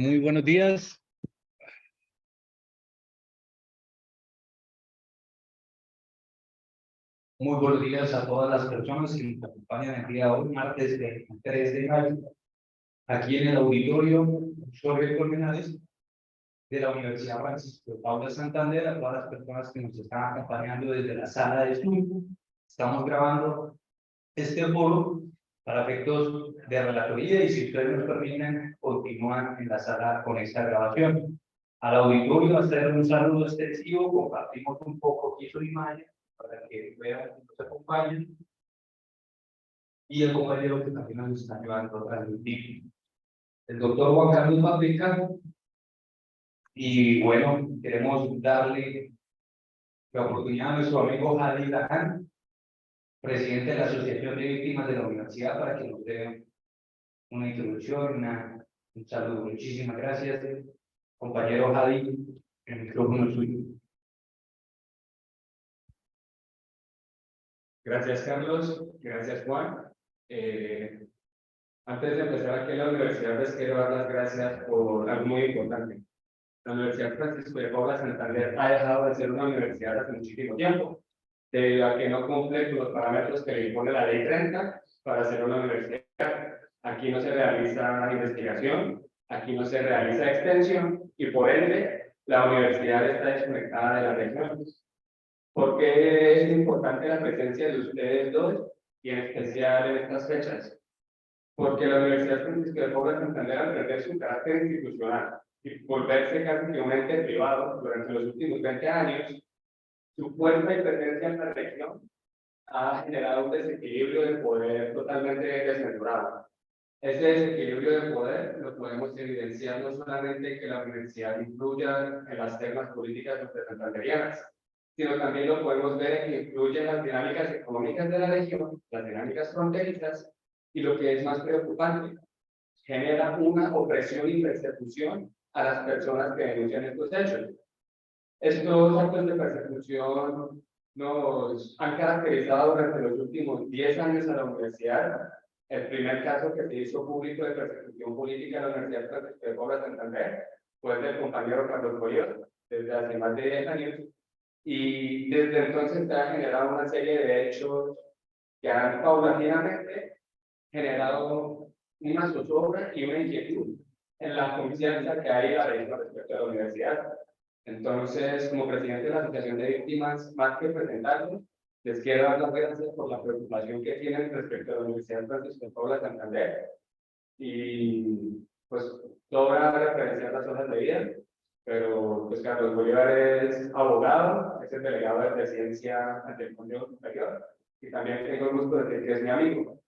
Muy buenos días. Muy buenos días a todas las personas que nos acompañan el día de hoy, martes 3 de mayo, aquí en el auditorio Jorge Colmenares de la Universidad Francisco de Paula Santander. A todas las personas que nos están acompañando desde la sala de Zoom, estamos grabando este foro para efectos de relatoría, y si ustedes nos permiten, continúan en la sala con esta grabación. Al auditorio, hacer un saludo extensivo, compartimos un poco aquí su imagen para que vean que nos acompañan, y el compañero que también nos está ayudando a transmitir, el doctor Juan Carlos Fabrica. Y bueno, queremos darle la oportunidad a nuestro amigo Hadi Lahan, presidente de la Asociación de Víctimas de la Universidad, para que nos dé una introducción, un saludo. Muchísimas gracias, compañero Hadi, el micrófono es suyo. Gracias, Carlos. Gracias, Juan. Antes de empezar aquí en la universidad, les quiero dar las gracias por algo muy importante. La Universidad Francisco de Paula Santander ha dejado de ser una universidad hace muchísimo tiempo, debido a que no cumple con los parámetros que le impone la Ley 30 para ser una universidad. Aquí no se realiza investigación, aquí no se realiza extensión, y por ende, la universidad está desconectada de la región. ¿Por qué es importante la presencia de ustedes dos, y en especial en estas fechas? Porque la Universidad Francisco de Paula Santander, al perder su carácter institucional y volverse casi que un ente privado durante los últimos 20 años, su fuerza y presencia en la región ha generado un desequilibrio de poder totalmente desmesurado. Ese desequilibrio de poder lo podemos evidenciar no solamente en que la universidad influya en las temas políticas santanderianas, sino también lo podemos ver en que influye en las dinámicas económicas de la región, las dinámicas fronterizas, y lo que es más preocupante, genera una opresión y persecución a las personas que denuncian estos hechos. Estos actos de persecución nos han caracterizado durante los últimos 10 años a la universidad. El primer caso que se hizo público de persecución política en la Universidad Francisco de Paula Santander fue el del compañero Carlos Bolívar, desde hace más de 10 años. Y desde entonces se ha generado una serie de hechos que han paulatinamente generado una zozobra y una inquietud en la confianza que hay en la región respecto a la universidad. Entonces, como presidente de la Asociación de Víctimas, más que presentarnos, les quiero dar las gracias por la preocupación que tienen respecto a la Universidad Francisco de Paula Santander. Y pues sobra referenciar las hojas de vida, pero pues Carlos Bolívar es abogado, es el delegado de presidencia ante el Consejo Superior, y también tengo el gusto de decir que es mi amigo.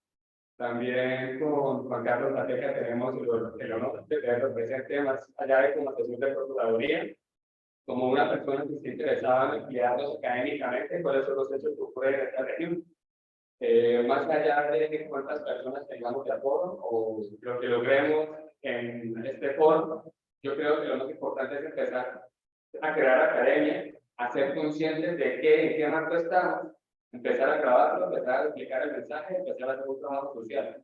También con Juan Carlos Mateca tenemos el honor de tenerlo presente más allá de como asesor de Procuraduría, como una persona que está interesada en estudiarnos académicamente cuáles son los hechos que ocurren en esta región. Más allá de cuántas personas tengamos de acuerdo o lo que logremos en este foro, yo creo que lo más importante es empezar a crear academia, a ser conscientes de en qué marco estamos, empezar a grabarlo, empezar a explicar el mensaje, empezar a hacer un trabajo social.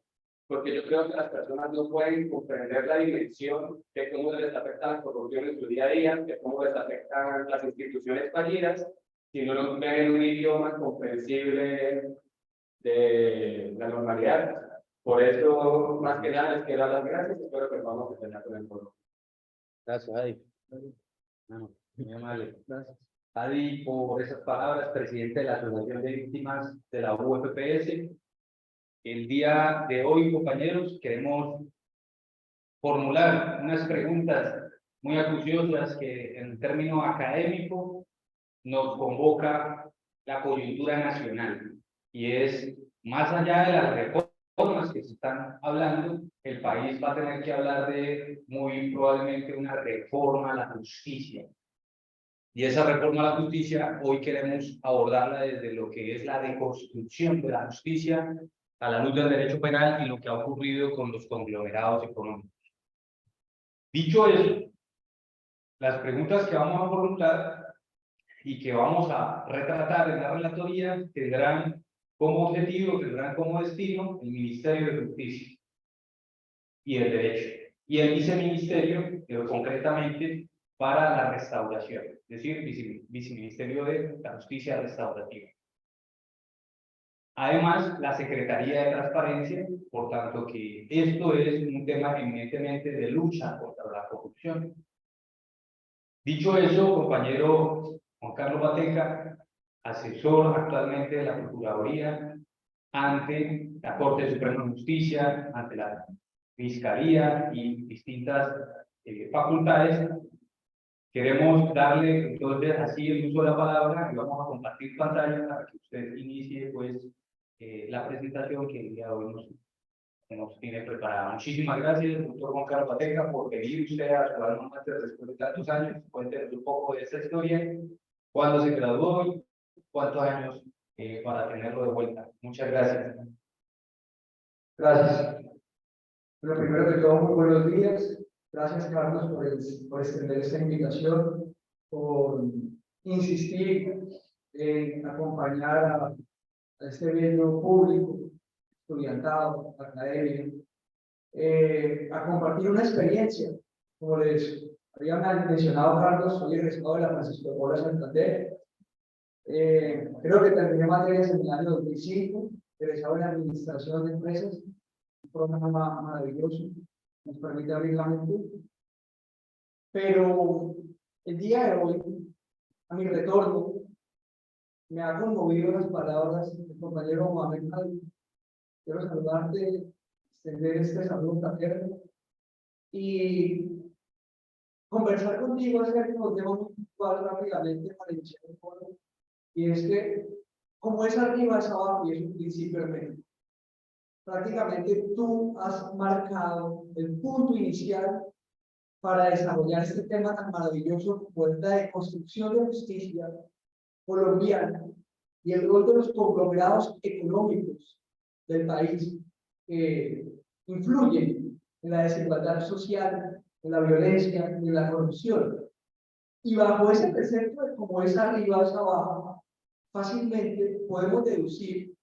Porque yo creo que las personas no pueden comprender la dimensión de cómo les afecta la corrupción en su día a día, de cómo les afectan las instituciones fallidas, si no lo ven en un idioma comprensible de la normalidad. Por eso, más que nada, les quiero dar las gracias y espero que vamos a tener con el foro. Gracias, Hadi. Muy amable. Gracias, Hadi, por esas palabras, presidente de la Asociación de Víctimas de la UFPS. El día de hoy, compañeros, queremos formular unas preguntas muy acuciosas que en término académico nos convoca la coyuntura nacional, y es, más allá de las reformas que se están hablando, el país va a tener que hablar de muy probablemente una reforma a la justicia. Y esa reforma a la justicia hoy queremos abordarla desde lo que es la deconstrucción de la justicia a la luz del derecho penal y lo que ha ocurrido con los conglomerados económicos. Dicho eso, las preguntas que vamos a formular y que vamos a retratar en la relatoría tendrán como objetivo, tendrán como destino el Ministerio de Justicia y el Derecho. y el viceministerio, concretamente, para la restauración, es decir, viceministerio de la justicia restaurativa. Además, la Secretaría de Transparencia, por tanto que esto es un tema eminentemente de lucha contra la corrupción. Dicho eso, compañero Juan Carlos Bateca, asesor actualmente de la Procuraduría ante la Corte Suprema de Justicia, ante la Fiscalía y distintas facultades, queremos darle entonces así el uso de la palabra y vamos a compartir pantalla para que usted inicie pues la presentación que el día de hoy nos tiene preparada. Muchísimas gracias, doctor Juan Carlos Bateca, por venir usted a su alma mater después de tantos años. Cuéntenos un poco de esta historia, cuándo se graduó, cuántos años para tenerlo de vuelta. Muchas gracias. Gracias. Lo primero que todo, muy buenos días. Gracias, Carlos, por extender esta invitación, por insistir en acompañar a este bello público, estudiantado, académico, a compartir una experiencia. Como les había mencionado Carlos, soy egresado de la Francisco de Paula Santander. Creo que terminé materias en el año 2005, egresado en la Administración de Empresas, un programa maravilloso, nos permite abrir la mente. Pero el día de hoy, a mi retorno, me ha conmovido las palabras del compañero Mohamed Ali. Quiero saludarte, extender este saludo fraterno y conversar contigo acerca de un tema muy puntual rápidamente para iniciar el foro. Y es que, como es arriba, es abajo y es un principio hermético. Prácticamente tú has marcado el punto inicial para desarrollar este tema tan maravilloso como es la de construcción de justicia colombiana y el rol de los conglomerados económicos del país que influyen en la desigualdad social, en la violencia y en la corrupción. Y bajo ese precepto de cómo es arriba es abajo, fácilmente podemos deducir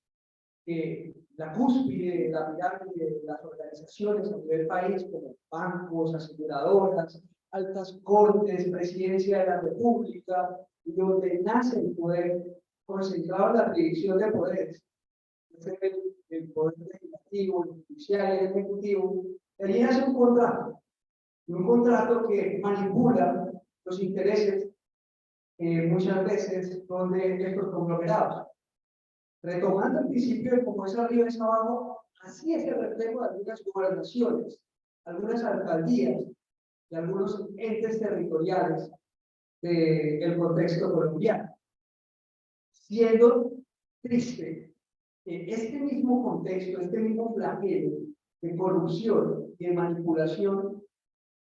que la cúspide, la pirámide de las organizaciones a nivel país, como bancos, aseguradoras, altas cortes, presidencia de la República, y donde nace el poder concentrado en la división de poderes, el poder legislativo, el judicial y el ejecutivo, allí nace un contrato, y un contrato que manipula los intereses muchas veces son de estos conglomerados. Retomando el principio de cómo es arriba es abajo, así es el reflejo de algunas gobernaciones, algunas alcaldías y algunos entes territoriales del contexto colombiano. Siendo triste que este mismo contexto, este mismo flagelo de corrupción y de manipulación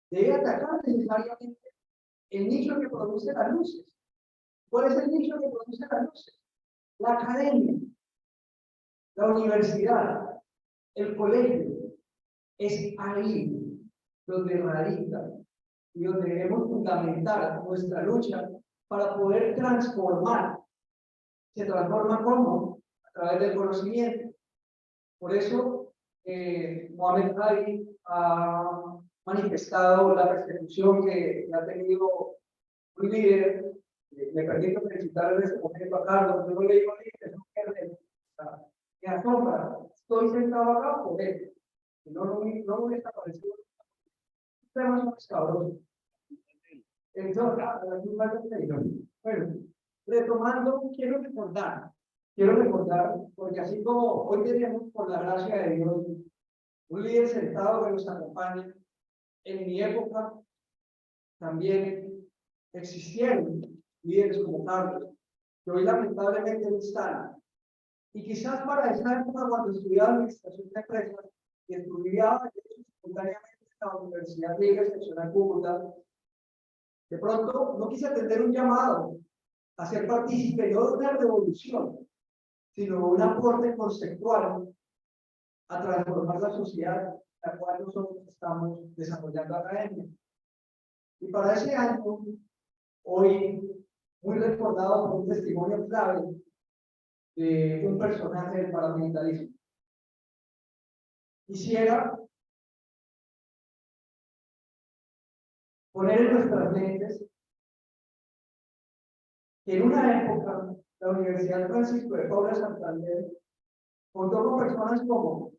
debe atacar necesariamente el nicho que produce las luces. ¿Cuál es el nicho que produce las luces? La academia, la universidad, el colegio. Es ahí donde radica y donde debemos fundamentar nuestra lucha para poder transformar. ¿Se transforma cómo? A través del conocimiento. Por eso, Mohamed Ali ha manifestado la persecución que ha tenido un líder. Me permito felicitar en este momento a Carlos. Yo no le digo líder, no quiere. Me asombra. Estoy sentado acá por él. No me está pareciendo. Temas más cabrosos. Entonces, bueno, retomando, quiero recordar, porque así como hoy tenemos, por la gracia de Dios, un líder sentado que nos acompaña, en mi época también existieron líderes como Carlos, que hoy lamentablemente no están. Y quizás para esa época, cuando estudiaba administración de empresas y estudiaba simultáneamente en la Universidad Libre Excepcional Cúcuta, de pronto no quise atender un llamado a ser partícipe no de una revolución, sino de un aporte conceptual a transformar la sociedad la cual nosotros estamos desarrollando academia. Y para ese año, hoy, muy recordado por un testimonio clave de un personaje del paramilitarismo. Quisiera poner en nuestras mentes que en una época la Universidad Francisco de Paula Santander contó con personas como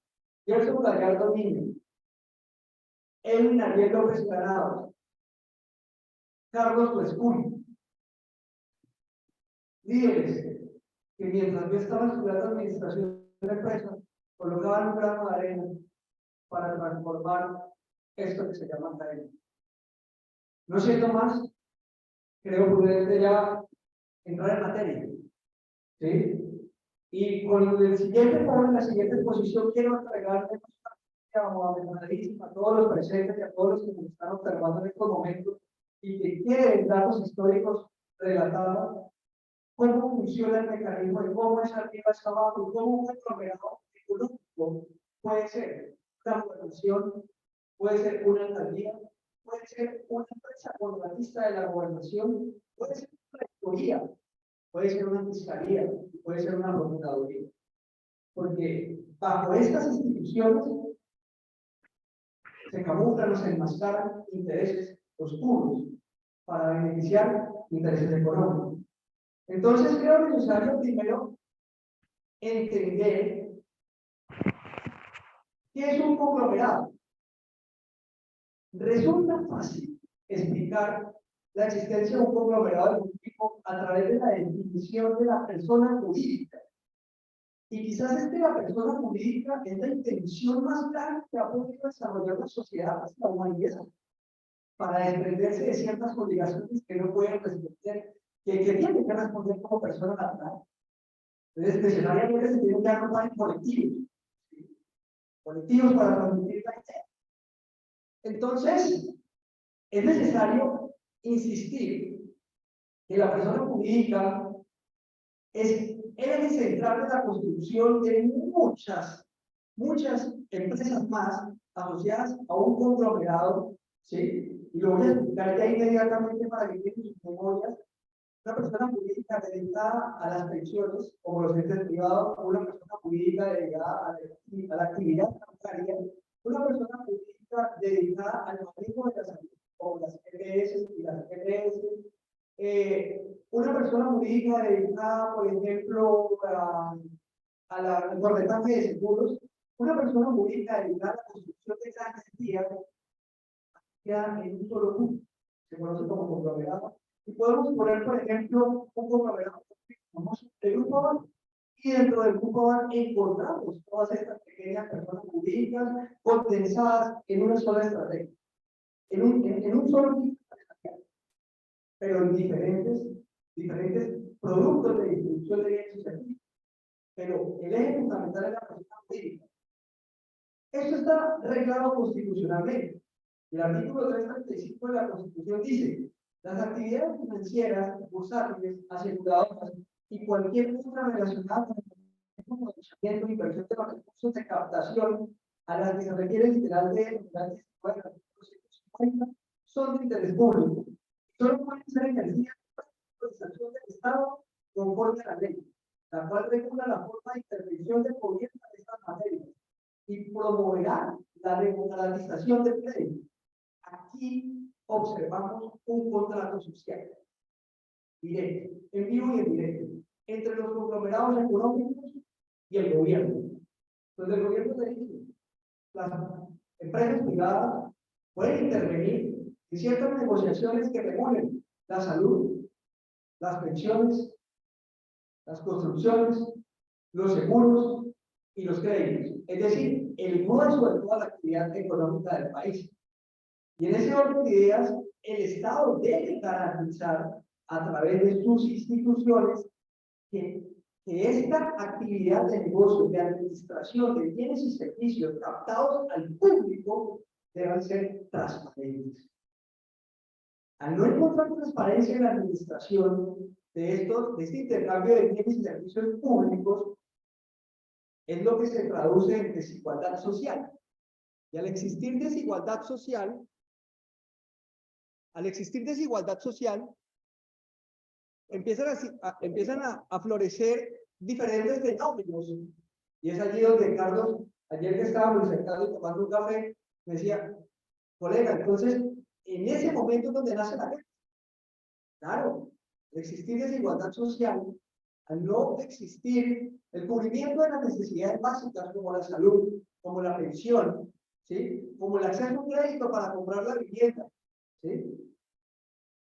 Gerson Gallardo Niño, Edwin Ariel López Granados, Carlos Huescul, líderes que mientras yo estaba estudiando administración de empresas, colocaban un grano de arena para transformar esto que se llama cadena. No siento más, creo prudente ya entrar en materia, ¿sí? Y con el siguiente foro, la siguiente exposición, quiero entregarle a todos los presentes y a todos los que nos están observando en estos momentos y que quieren datos históricos relatados, cómo funciona el mecanismo y cómo es arriba es abajo y cómo un conglomerado económico puede ser una gobernación, puede ser una alcaldía, puede ser una empresa contratista de la gobernación, puede ser una rectoría, puede ser una fiscalía, puede ser una procuraduría. Porque bajo estas instituciones se camuflan o se enmascaran intereses oscuros para beneficiar intereses económicos. Entonces creo necesario primero entender qué es un conglomerado. Resulta fácil explicar la existencia de un conglomerado económico a través de la definición de la persona jurídica. Y quizás la persona jurídica es la intención más grande que ha podido desarrollar la sociedad hasta la humanidad para desprenderse de ciertas obligaciones que no pueden responder, que tienen que responder como persona natural. Entonces, necesariamente se tienen que agrupar en colectivos, ¿sí? Colectivos para transmitir la idea. Entonces, es necesario insistir que la persona jurídica es el eje central de la construcción de muchas empresas más asociadas a un conglomerado, ¿sí? Y lo voy a explicar ya inmediatamente para que queden sus memorias. Una persona jurídica dedicada a las pensiones, como los entes privados, una persona jurídica dedicada a la actividad bancaria, una persona jurídica dedicada al manejo de la salud, como las EPS y las EPS, una persona jurídica dedicada, por ejemplo, al corretaje de seguros, una persona jurídica dedicada a la construcción de grandes vías, queda en un solo punto, se conoce como conglomerado. Y podemos poner, por ejemplo, un conglomerado el grupo A, y dentro del grupo A encontramos todas estas pequeñas personas jurídicas condensadas en una sola estrategia, en un solo tipo de estrategia, pero en diferentes productos de distribución de bienes y servicios. Pero el eje fundamental es la persona jurídica. Esto está regulado constitucionalmente. El artículo 335 de la Constitución dice: las actividades financieras, bursátiles, aseguradoras y cualquier otra relacionada con el aprovechamiento y inversión de los recursos de captación a las que se refiere literal de son de interés público. Solo pueden ser ejercidas por la administración del Estado conforme a la ley, la cual regula la forma de intervención del gobierno en estas materias y promoverá la regularización del crédito. Aquí observamos un contrato social directo, en vivo y en directo, entre los conglomerados económicos y el gobierno. Entonces el gobierno te dice: las empresas privadas pueden intervenir en ciertas negociaciones que regulen la salud, las pensiones, las construcciones, los seguros y los créditos, es decir, el grueso de toda la actividad económica del país. Y en ese orden de ideas, el Estado debe garantizar a través de sus instituciones que esta actividad de negocio, de administración de bienes y servicios captados al público deban ser transparentes. Al no encontrar transparencia en la administración de este intercambio de bienes y servicios públicos, es lo que se traduce en desigualdad social. Y al existir desigualdad social, empiezan a florecer diferentes fenómenos. Y es allí donde Carlos, ayer que estábamos sentados y tomando un café, me decía: colega, entonces, en ese momento es donde nace la guerra. Claro, al existir desigualdad social, al no existir el cubrimiento de las necesidades básicas como la salud, como la pensión, ¿sí? Como el acceso a un crédito para comprar la vivienda, ¿sí?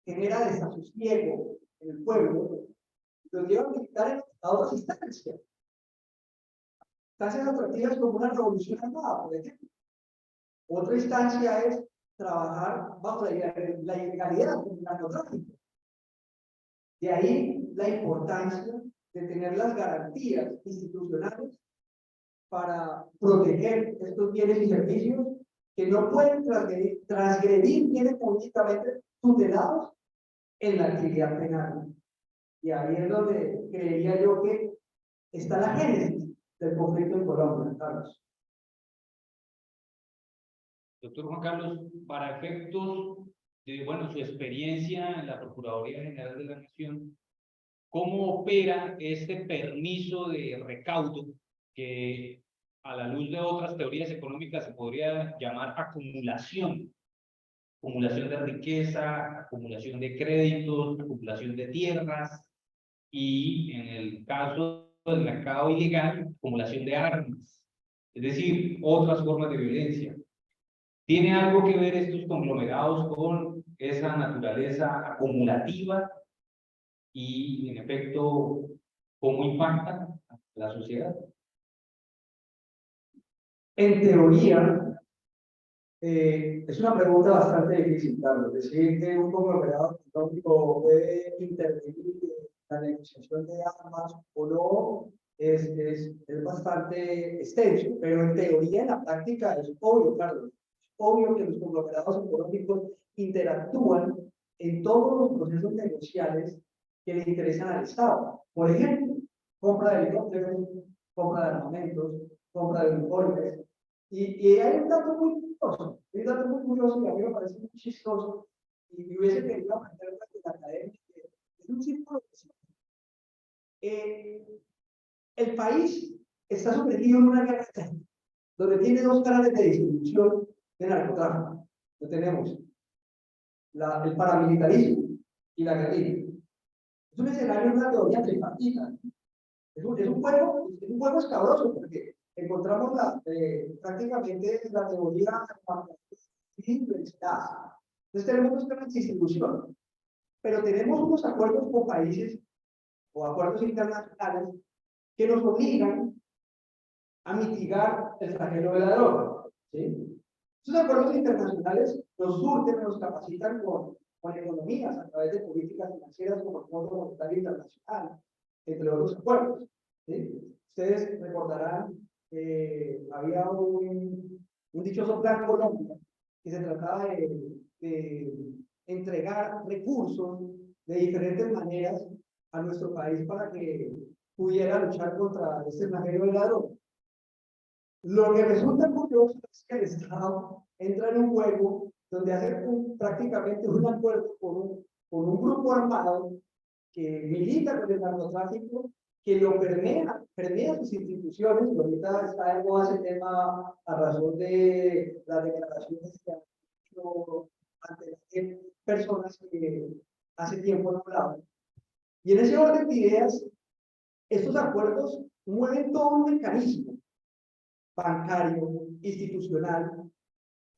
Genera desasosiego en el pueblo, los lleva a militar a otras instancias. Instancias atractivas como una revolución armada, por ejemplo. Otra instancia es trabajar bajo la ilegalidad del narcotráfico. De ahí la importancia de tener las garantías institucionales para proteger estos bienes y servicios que no pueden transgredir bienes políticamente tutelados en la actividad penal. Y ahí es donde creería yo que está la génesis del conflicto en Colombia, Carlos. Doctor Juan Carlos, para efectos de, bueno, su experiencia en la Procuraduría General de la Nación, ¿cómo opera este permiso de recaudo que a la luz de otras teorías económicas se podría llamar acumulación? Acumulación de riqueza, acumulación de créditos, acumulación de tierras y, en el caso del mercado ilegal, acumulación de armas, es decir, otras formas de violencia. ¿Tiene algo que ver estos conglomerados con esa naturaleza acumulativa y, en efecto, cómo impactan a la sociedad? En teoría, es una pregunta bastante difícil, Carlos. Decir que un conglomerado económico puede intervenir en la negociación de armas o no es bastante extenso, pero en teoría, en la práctica, es obvio, Carlos. Es obvio que los conglomerados económicos interactúan en todos los procesos negociales que le interesan al Estado. Por ejemplo, compra de helicópteros, compra de armamentos, compra de uniformes. Y hay un dato muy curioso, y a mí me parece muy chistoso, y hubiese querido aprenderlo en la academia, que es un círculo de el país está sumergido en una guerra donde tiene dos canales de distribución de narcotráfico. Lo tenemos, el paramilitarismo y la guerrilla. Es un escenario de una teoría tripartita. Es un juego escabroso, porque encontramos prácticamente la teoría de diversidad. Entonces tenemos dos canales de distribución, pero tenemos unos acuerdos con países o acuerdos internacionales que nos obligan a mitigar el flagelo de la droga. ¿Sí? Estos acuerdos internacionales nos surten, nos capacitan con economías a través de políticas financieras como el Fondo Monetario Internacional, entre otros acuerdos. ¿Sí? Ustedes recordarán que había un dichoso Plan Colombia que se trataba de entregar recursos de diferentes maneras a nuestro país para que pudiera luchar contra este flagelo de la droga. Lo que resulta curioso es que el Estado entra en un juego donde hace prácticamente un acuerdo con un grupo armado que milita con el narcotráfico, que lo permea sus instituciones, y ahorita está de moda ese tema a razón de las declaraciones que han hecho ante las personas que hace tiempo no hablaban. Y en ese orden de ideas, estos acuerdos mueven todo un mecanismo bancario, institucional,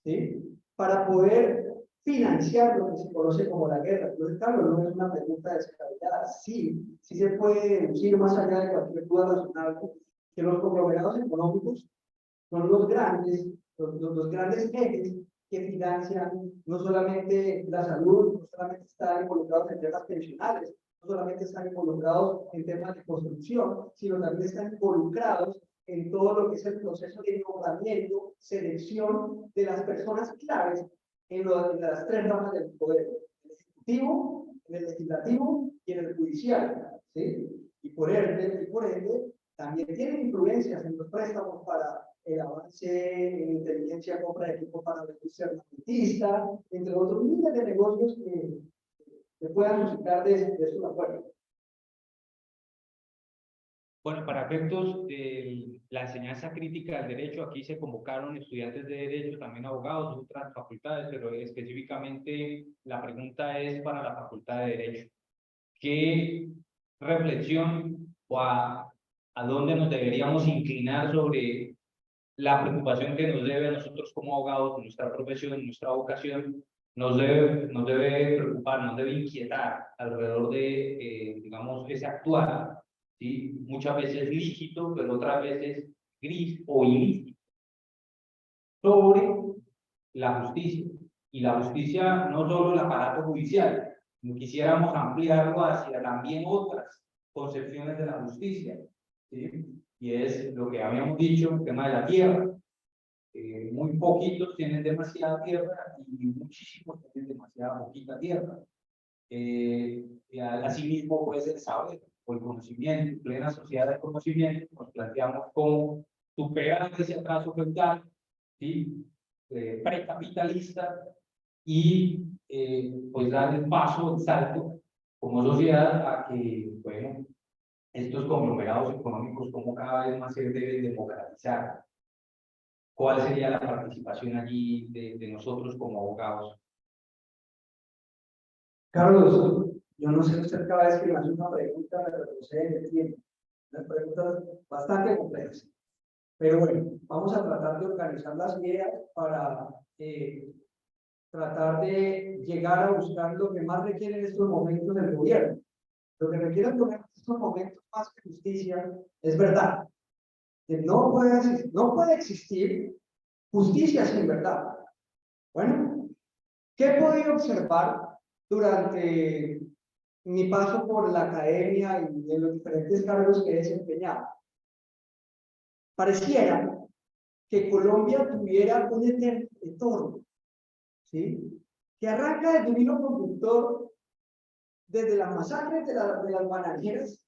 ¿sí? Para poder financiar lo que se conoce como la guerra. Entonces, claro, no es una pregunta descabellada. Sí se puede deducir más allá de cualquier duda razonable que los conglomerados económicos son los grandes ejes que financian no solamente la salud, no solamente están involucrados en temas pensionales, no solamente están involucrados en temas de construcción, sino también están involucrados en todo lo que es el proceso de nombramiento, selección de las personas claves en las tres ramas del poder: en el ejecutivo, en el legislativo y en el judicial, ¿sí? Y por ende también tienen influencias en los préstamos para el avance en inteligencia, compra de equipo para la industria armamentista, entre otros miles de negocios que puedan suscitar de estos acuerdos. Bueno, para efectos de la enseñanza crítica del derecho, aquí se convocaron estudiantes de derecho, también abogados de otras facultades, pero específicamente la pregunta es para la Facultad de Derecho. ¿Qué reflexión o a dónde nos deberíamos inclinar sobre la preocupación que nos debe a nosotros como abogados, nuestra profesión, nuestra vocación, nos debe preocupar, nos debe inquietar alrededor de, digamos, ese actuar, ¿sí? Muchas veces lícito, pero otras veces gris o ilícito, sobre la justicia. Y la justicia no solo el aparato judicial, no quisiéramos ampliarlo hacia también otras concepciones de la justicia, ¿sí? Y es lo que habíamos dicho, el tema de la tierra. Muy poquitos tienen demasiada tierra y muchísimos tienen demasiada poquita tierra. Y asimismo, pues el saber o el conocimiento, plena sociedad del conocimiento, nos planteamos cómo superar ese atraso feudal, ¿sí? Precapitalista y pues dar el paso, el salto como sociedad a que, bueno, estos conglomerados económicos como cada vez más se deben democratizar. ¿Cuál sería la participación allí de nosotros como abogados? Carlos, yo no sé usted cada vez que me hace una pregunta me retrocede en el tiempo. Unas preguntas bastante complejas. Pero bueno, vamos a tratar de organizar las ideas para tratar de llegar a buscar lo que más requiere en estos momentos del gobierno. Lo que requiere en estos momentos más que justicia es verdad. Que no puede existir justicia sin verdad. Bueno, ¿qué he podido observar durante mi paso por la academia y en los diferentes cargos que he desempeñado? Pareciera que Colombia tuviera un eterno retorno, ¿sí? Que arranca desde un hilo conductor, desde las masacres de las bananeras,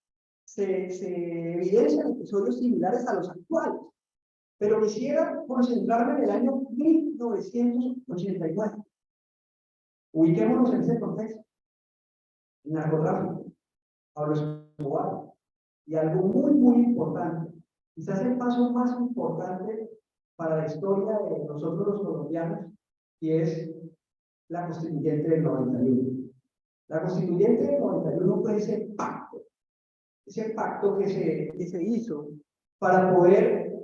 se evidencian episodios similares a los actuales. Pero quisiera concentrarme en el año 1989. Ubiquémonos en ese contexto. Narcotráfico, Pablo Escobar, y algo muy importante, quizás el paso más importante para la historia de nosotros los colombianos, y es la constituyente del 91. La constituyente del 91 fue ese pacto que se hizo para poder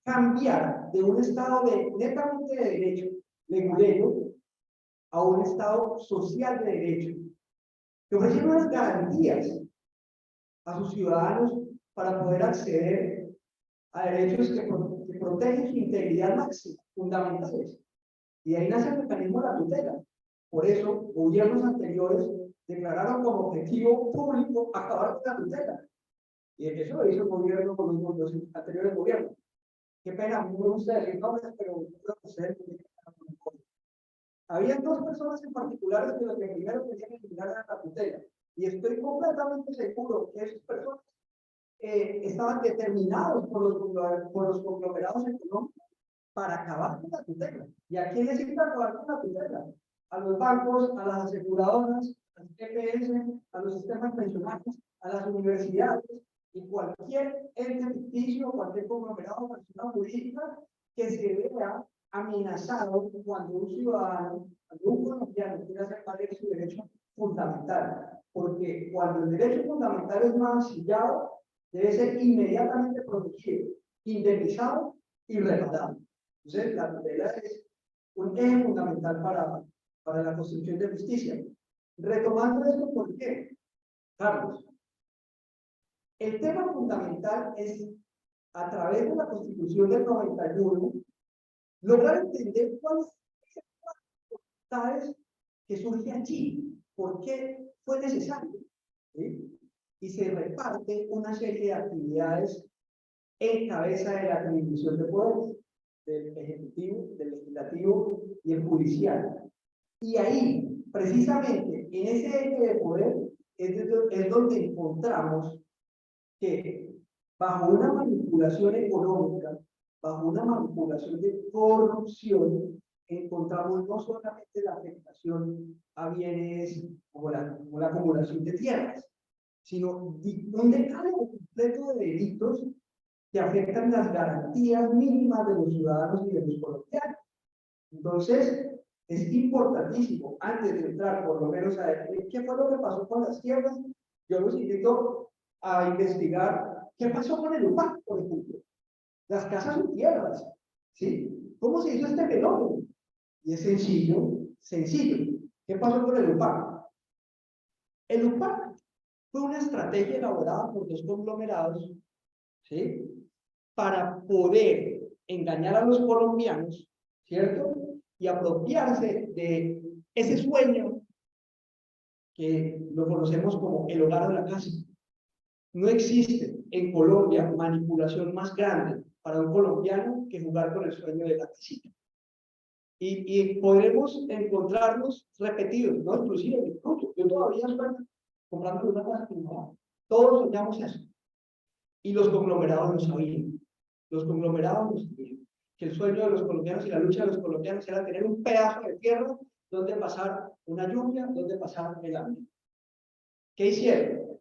cambiar de un estado netamente de derecho, legulero, a un estado social de derecho, que ofrecía unas garantías a sus ciudadanos para poder acceder a derechos que protegen su integridad máxima, fundamentales. Y de ahí nace el mecanismo de la tutela. Por eso, gobiernos anteriores declararon como objetivo público acabar con la tutela. Y eso lo hizo el gobierno con los anteriores gobiernos. Qué pena, a mí me gusta decir nombres, pero creo que ustedes había dos personas en particulares que lo que primero tenían que eliminar era la tutela. Y estoy completamente seguro que esas personas estaban determinados por los conglomerados económicos para acabar con la tutela. ¿Y a quién les iba a acabar con la tutela? A los bancos, a las aseguradoras, a las EPS, a los sistemas pensionarios, a las universidades y cualquier ente ficticio, cualquier conglomerado, persona jurídica que se vea amenazado cuando un ciudadano, cuando un colombiano quiere hacer valer su derecho fundamental. Porque cuando el derecho fundamental es mancillado, debe ser inmediatamente protegido, indemnizado y reparado. Entonces, la tutela es un eje fundamental para la construcción de justicia. Retomando esto, ¿por qué? Carlos, el tema fundamental es, a través de la Constitución del 91, lograr entender cuáles son las dificultades que surge allí, por qué fue necesario, ¿sí? Y se reparte una serie de actividades en cabeza de la transmisión de poderes, del Ejecutivo, del Legislativo y el Judicial. Y ahí, precisamente, en ese eje de poder, es donde encontramos que bajo una manipulación económica, bajo una manipulación de corrupción, encontramos no solamente la afectación a bienes como la acumulación de tierras, sino un decálogo completo de delitos que afectan las garantías mínimas de los ciudadanos y de los colombianos. Entonces, es importantísimo, antes de entrar por lo menos a definir qué fue lo que pasó con las tierras, yo los invito a investigar qué pasó con el UPAC, por ejemplo. Las casas son tierras, ¿sí? ¿Cómo se hizo este fenómeno? Y es sencillo, sencillo. ¿Qué pasó con el UPAC? El UPAC fue una estrategia elaborada por dos conglomerados, ¿sí? Para poder engañar a los colombianos, ¿cierto? Y apropiarse de ese sueño que lo conocemos como el hogar de la casa. No existe en Colombia manipulación más grande para un colombiano que jugar con el sueño de la casita. Y podremos encontrarnos repetidos, ¿no? Inclusive, yo todavía sueño comprando una casa que no. Todos soñamos eso. Y los conglomerados lo sabían. Los conglomerados lo sabían. Que el sueño de los colombianos y la lucha de los colombianos era tener un pedazo de tierra donde pasar una lluvia, donde pasar el hambre. ¿Qué hicieron?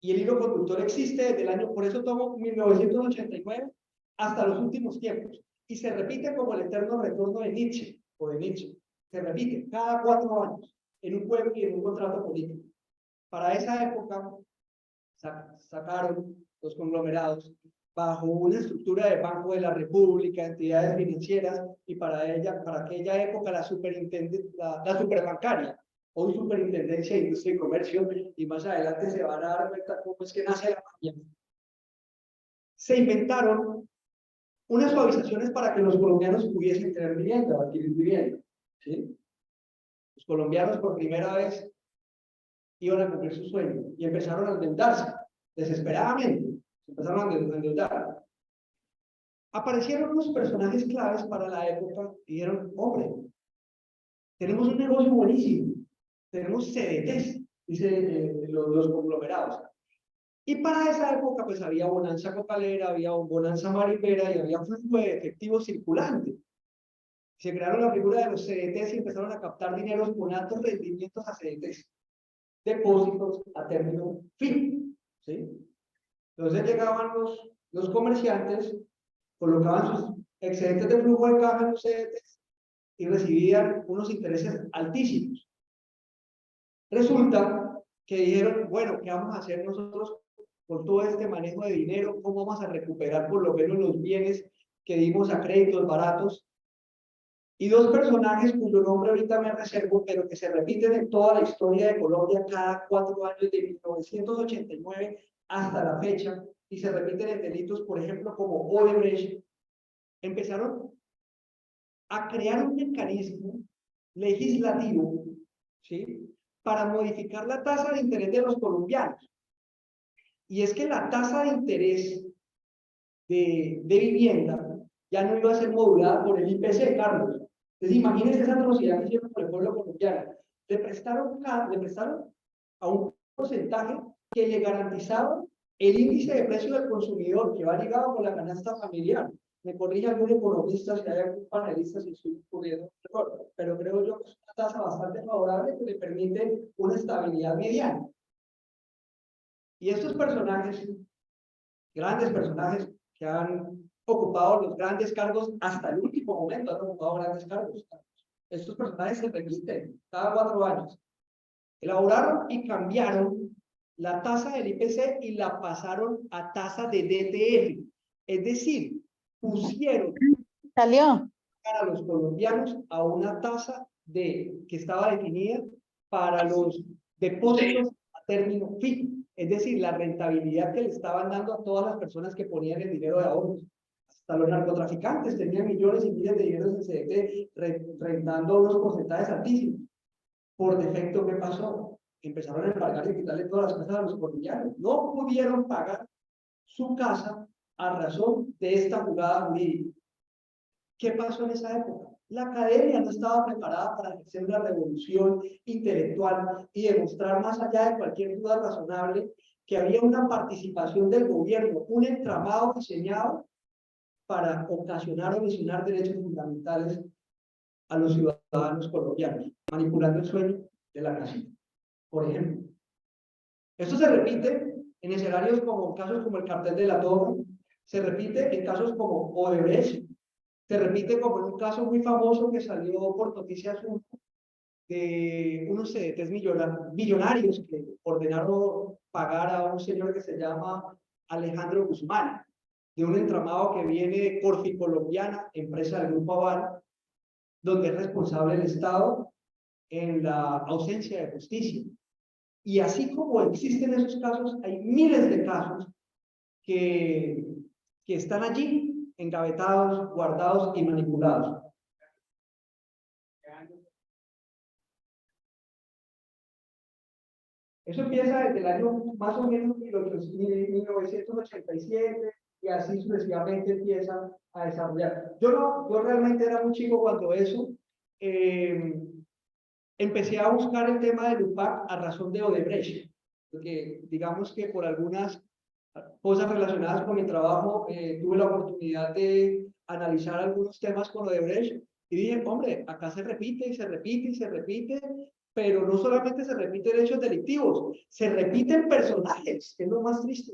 Y el hilo conductor existe desde el año, por eso tomo 1989 hasta los últimos tiempos. Y se repite como el eterno retorno de Nietzsche, o de Nietzsche. Se repite cada 4 años, en un pueblo y en un contrato político. Para esa época, sacaron los conglomerados bajo una estructura de Banco de la República, entidades financieras, y para aquella época la superbancaria, hoy Superintendencia de Industria y Comercio, y más adelante se van a dar cuenta cómo es que nace la magia. Se inventaron unas suavizaciones para que los colombianos pudiesen tener vivienda, adquirir vivienda, ¿sí? Los colombianos por primera vez iban a cumplir su sueño y empezaron a endeudarse desesperadamente. Empezaron a endeudar. Aparecieron unos personajes claves para la época y dijeron, hombre, tenemos un negocio buenísimo, tenemos CDTs, dice los conglomerados. Y para esa época pues había bonanza cocalera, había bonanza marimbera y había flujo de efectivo circulante. Se crearon la figura de los CDTs y empezaron a captar dineros con altos rendimientos a CDTs, depósitos a término fijo, ¿sí? Entonces llegaban los comerciantes, colocaban sus excedentes de flujo de caja en los CDTs y recibían unos intereses altísimos. Resulta que dijeron, bueno, ¿qué vamos a hacer nosotros con todo este manejo de dinero? ¿Cómo vamos a recuperar por lo menos los bienes que dimos a créditos baratos? Y dos personajes cuyo nombre ahorita me reservo, pero que se repiten en toda la historia de Colombia cada 4 años, de 1989 hasta la fecha, y se repiten en delitos, por ejemplo, como Odebrecht, empezaron a crear un mecanismo legislativo, ¿sí?, para modificar la tasa de interés de los colombianos. Y es que la tasa de interés de vivienda ya no iba a ser modulada por el IPC, Carlos. Entonces, imagínense esa atrocidad que hicieron con el pueblo colombiano. Le prestaron a un porcentaje que le garantizaba el índice de precio del consumidor, que va ligado con la canasta familiar. Me corrige algún economista, si hay algún panelista, si estoy ocurriendo, pero creo yo que es una tasa bastante favorable que le permite una estabilidad mediana. Y estos personajes, grandes personajes que han ocupado los grandes cargos hasta el último momento, han ocupado grandes cargos. Estos personajes se repiten cada 4 años. Elaboraron y cambiaron la tasa del IPC y la pasaron a tasa de DTF. Es decir, pusieron a los colombianos a una tasa que estaba definida para los depósitos a término fijo. Es decir, la rentabilidad que le estaban dando a todas las personas que ponían el dinero de ahorros. Hasta los narcotraficantes tenían millones y miles de dineros en CDT, rentando unos porcentajes altísimos. Por defecto, ¿qué pasó? Empezaron a embargar y quitarle todas las casas a los colombianos. No pudieron pagar su casa a razón de esta jugada jurídica. ¿Qué pasó en esa época? La academia no estaba preparada para hacer una revolución intelectual y demostrar más allá de cualquier duda razonable que había una participación del gobierno, un entramado diseñado para ocasionar o lesionar derechos fundamentales a los ciudadanos colombianos, manipulando el sueño de la casita, por ejemplo. Esto se repite en escenarios como casos como el cartel de la Torre, se repite en casos como Odebrecht, se repite como en un caso muy famoso que salió por Noticias 1 de unos CDTs millonarios que ordenaron pagar a un señor que se llama Alejandro Guzmán, de un entramado que viene de Corficolombiana, empresa del Grupo Aval, donde es responsable el Estado en la ausencia de justicia. Y así como existen esos casos, hay miles de casos que están allí, engavetados, guardados y manipulados. Eso empieza desde el año más o menos 1987 y así sucesivamente empieza a desarrollar. Yo realmente era muy chico cuando eso. Empecé a buscar el tema del UPAC a razón de Odebrecht, porque digamos que por algunas cosas relacionadas con mi trabajo tuve la oportunidad de analizar algunos temas con Odebrecht y dije, hombre, acá se repite y se repite y se repite, pero no solamente se repiten hechos delictivos, se repiten personajes, que es lo más triste,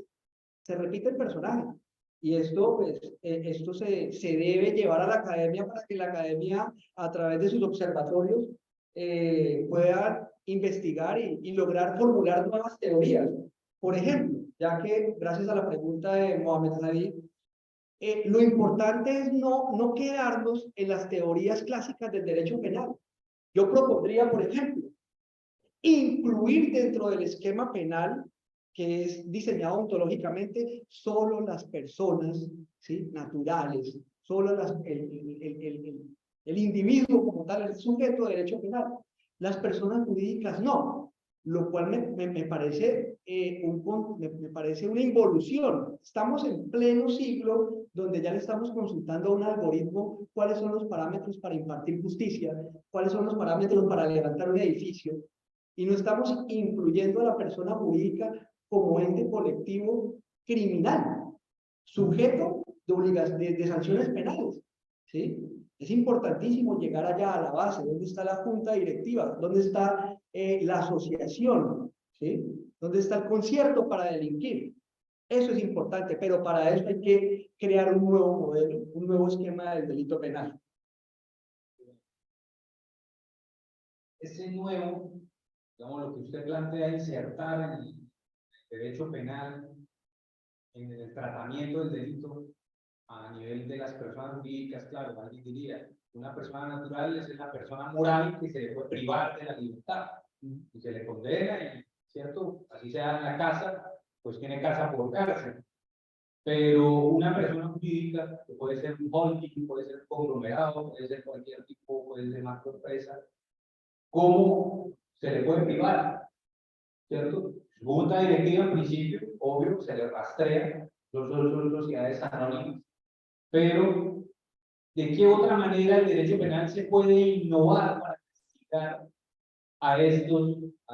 se repiten personajes. Y esto, pues, esto se debe llevar a la academia para que la academia, a través de sus observatorios, pueda investigar y lograr formular nuevas teorías. Por ejemplo, ya que gracias a la pregunta de Mohamed David, lo importante es no quedarnos en las teorías clásicas del derecho penal. Yo propondría, por ejemplo, incluir dentro del esquema penal que es diseñado ontológicamente solo las personas, ¿sí?, naturales, solo el individuo como tal, el sujeto de derecho penal. Las personas jurídicas no, lo cual me parece, me parece una involución. Estamos en pleno siglo donde ya le estamos consultando a un algoritmo cuáles son los parámetros para impartir justicia, cuáles son los parámetros para levantar un edificio, y no estamos incluyendo a la persona jurídica como ente colectivo criminal, sujeto de sanciones penales, ¿sí? Es importantísimo llegar allá a la base, ¿dónde está la junta directiva? ¿Dónde está la asociación? ¿Sí? ¿Dónde está el concierto para delinquir? Eso es importante, pero para eso hay que crear un nuevo modelo, un nuevo esquema del delito penal. Ese nuevo, digamos, lo que usted plantea insertar en el derecho penal, en el tratamiento del delito a nivel de las personas jurídicas, claro, alguien diría, una persona natural es la persona moral que se le puede privar de la libertad y se le condena, y, ¿cierto? Así sea en la casa, pues tiene casa por cárcel. Pero una persona jurídica, que puede ser un holding, puede ser un conglomerado, puede ser cualquier tipo, puede ser macroempresa, ¿cómo se le puede privar? ¿Cierto? Junta directiva en principio, obvio, se le rastrea, son sociedades anónimas, pero ¿de qué otra manera el derecho penal se puede innovar para castigar a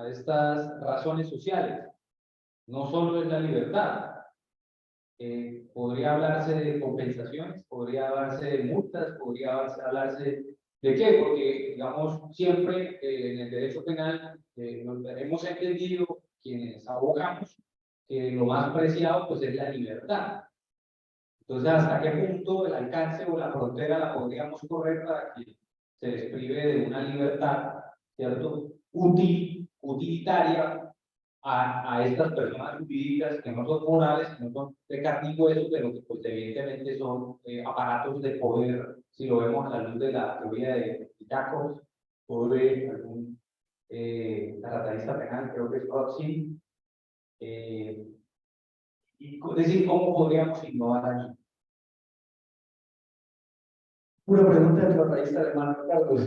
estas razones sociales? No solo es la libertad. Podría hablarse de compensaciones, podría hablarse de multas, podría hablarse de qué, porque digamos siempre en el derecho penal hemos entendido quienes abogamos que lo más preciado pues es la libertad. Entonces, ¿hasta qué punto el alcance o la frontera la podríamos correr para que se les prive de una libertad, ¿cierto?, utilitaria a estas personas jurídicas que no son morales, que no son de carne y hueso, pero que pues evidentemente son aparatos de poder, si lo vemos a la luz de la teoría de Jacobs o de algún tratadista penal, creo que es Rothschild, y es decir, ¿cómo podríamos innovar aquí? Una pregunta del tratadista alemán, Carlos.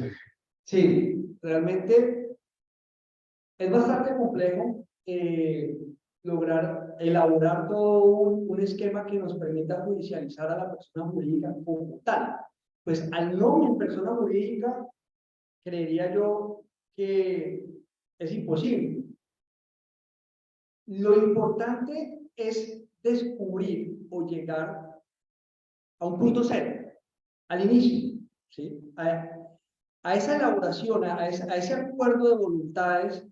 Sí, realmente es bastante complejo lograr elaborar todo un esquema que nos permita judicializar a la persona jurídica como tal. Pues al no en persona jurídica, creería yo que es imposible. Lo importante es descubrir o llegar a un punto cero, al inicio, ¿sí? A esa elaboración, a ese acuerdo de voluntades,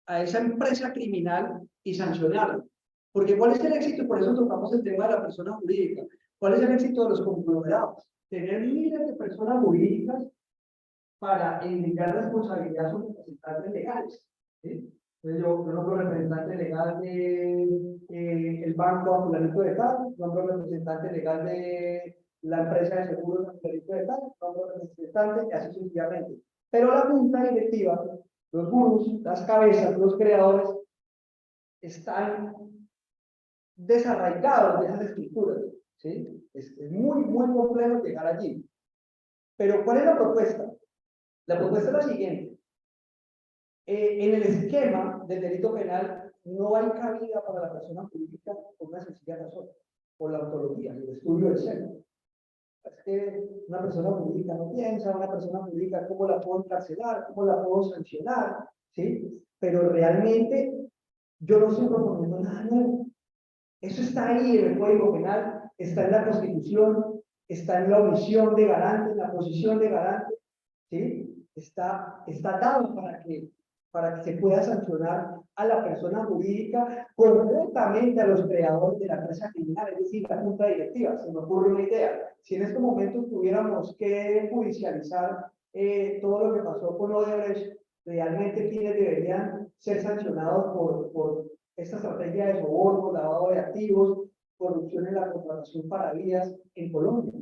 a esa empresa criminal y sancionarla. Porque ¿cuál es el éxito? Y por eso tocamos el tema de la persona jurídica. ¿Cuál es el éxito de los conglomerados? Tener miles de personas jurídicas para indicar responsabilidad a sus representantes legales. ¿Sí? Entonces yo nombro representante legal de el banco a fulanito de tal, nombro representante legal de la empresa de seguros a fulanito de tal, nombro representante y así sucesivamente. Pero la junta directiva, los gurús, las cabezas, los creadores, están desarraigados de esas estructuras. ¿Sí? Es muy complejo llegar allí. Pero ¿cuál es la propuesta? La propuesta es la siguiente. En el esquema del delito penal no hay cabida para la persona jurídica por una sencilla razón, por la ontología, el estudio del ser. Es que una persona jurídica no piensa, una persona jurídica, ¿cómo la puedo encarcelar? ¿Cómo la puedo sancionar? ¿Sí? Pero realmente yo no estoy proponiendo nada nuevo. Eso está ahí en el Código Penal, está en la Constitución, está en la omisión de garante, en la posición de garante, ¿sí? Está dado para que se pueda sancionar a la persona jurídica, concretamente a los creadores de la empresa criminal, es decir, la junta directiva. Se me ocurre una idea. Si en este momento tuviéramos que judicializar todo lo que pasó con Odebrecht, realmente quienes deberían ser sancionados por esta estrategia de soborno, lavado de activos, corrupción en la contratación para vías en Colombia.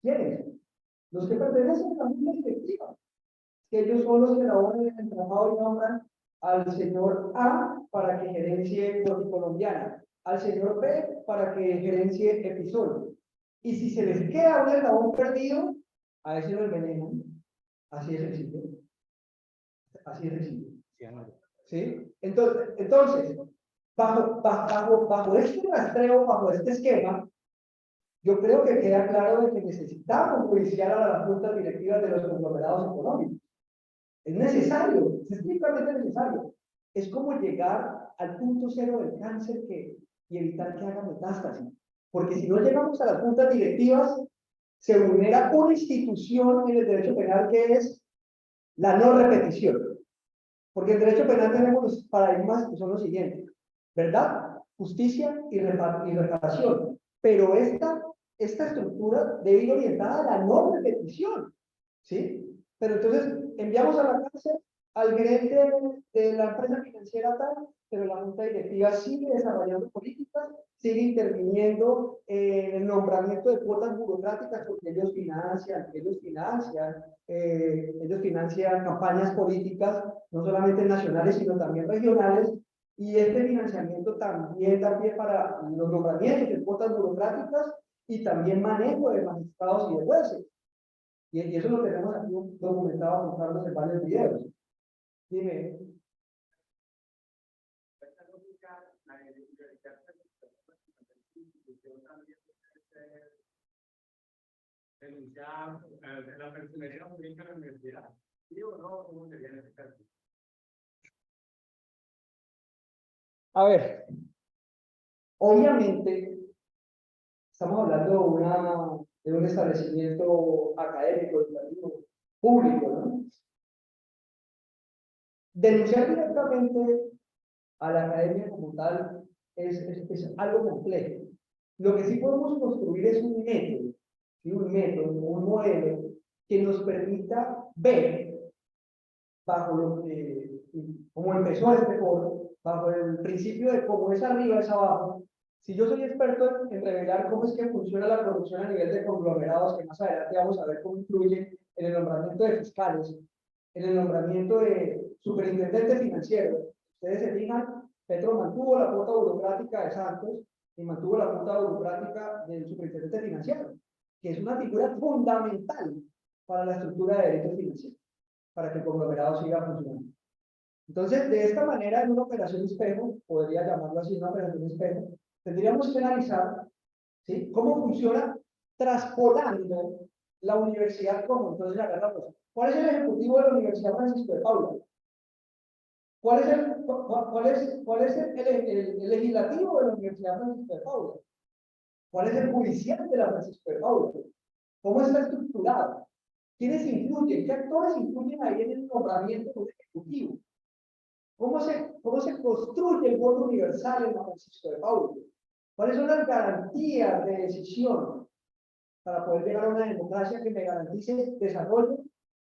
¿Quiénes? Los que pertenecen a la junta directiva. Que ellos son los que elaboran el entramado y nombran al señor A para que gerencie Colombiana, al señor B para que gerencie Episol. Y si se les queda un eslabón perdido, a ese lo envenenan. Así es sencillo. Así es sencillo. ¿Sí? Entonces bajo este rastreo, bajo este esquema, yo creo que queda claro de que necesitamos judiciar a las juntas directivas de los conglomerados económicos. Es necesario, es estrictamente necesario. Es como llegar al punto cero del cáncer y evitar que haga metástasis. Porque si no llegamos a las juntas directivas, se vulnera una institución en el derecho penal que es la no repetición. Porque en derecho penal tenemos los paradigmas que son los siguientes: verdad, justicia y reparación. Pero esta estructura debe ir orientada a la no repetición. ¿Sí? Pero entonces enviamos a la cárcel al gerente de la empresa financiera tal, pero la junta directiva sigue desarrollando políticas, sigue interviniendo en el nombramiento de cuotas burocráticas, porque ellos financian campañas políticas, no solamente nacionales, sino también regionales, y este financiamiento también da pie para los nombramientos de cuotas burocráticas y también manejo de magistrados y de jueces. Y eso lo tenemos aquí documentado con Carlos en varios videos. Dime. Esta lógica, la de denunciar la personería jurídica de la universidad. ¿Sí o no? ¿Cómo sería en este caso? A ver, obviamente estamos hablando de un establecimiento académico, educativo, público, ¿no? Denunciar directamente a la academia como tal es algo complejo. Lo que sí podemos construir es un método, ¿sí? Un modelo que nos permita ver, bajo lo que, como empezó este foro, bajo el principio de cómo es arriba es abajo. Si yo soy experto en revelar cómo es que funciona la corrupción a nivel de conglomerados, que más adelante vamos a ver cómo influye en el nombramiento de fiscales, en el nombramiento de superintendente financiero. Ustedes se fijan, Petro mantuvo la cuota burocrática de Santos y mantuvo la cuota burocrática del superintendente financiero, que es una figura fundamental para la estructura de derechos financieros, para que el conglomerado siga funcionando. Entonces, de esta manera, en una operación espejo, podría llamarlo así, una operación espejo, tendríamos que analizar, ¿sí?, cómo funciona traspolando la universidad como. Entonces, agarramos, ¿cuál es el ejecutivo de la Universidad Francisco de Paula? ¿Cuál es el legislativo de la Universidad Francisco de Paula? ¿Cuál es el judicial de la Francisco de Paula? ¿Cómo está estructurado? ¿Quiénes influyen? ¿Qué actores influyen ahí en el nombramiento del ejecutivo? cómo se construye el voto universal en San Francisco de Paula? ¿Cuáles son las garantías de decisión para poder llegar a una democracia que me garantice desarrollo,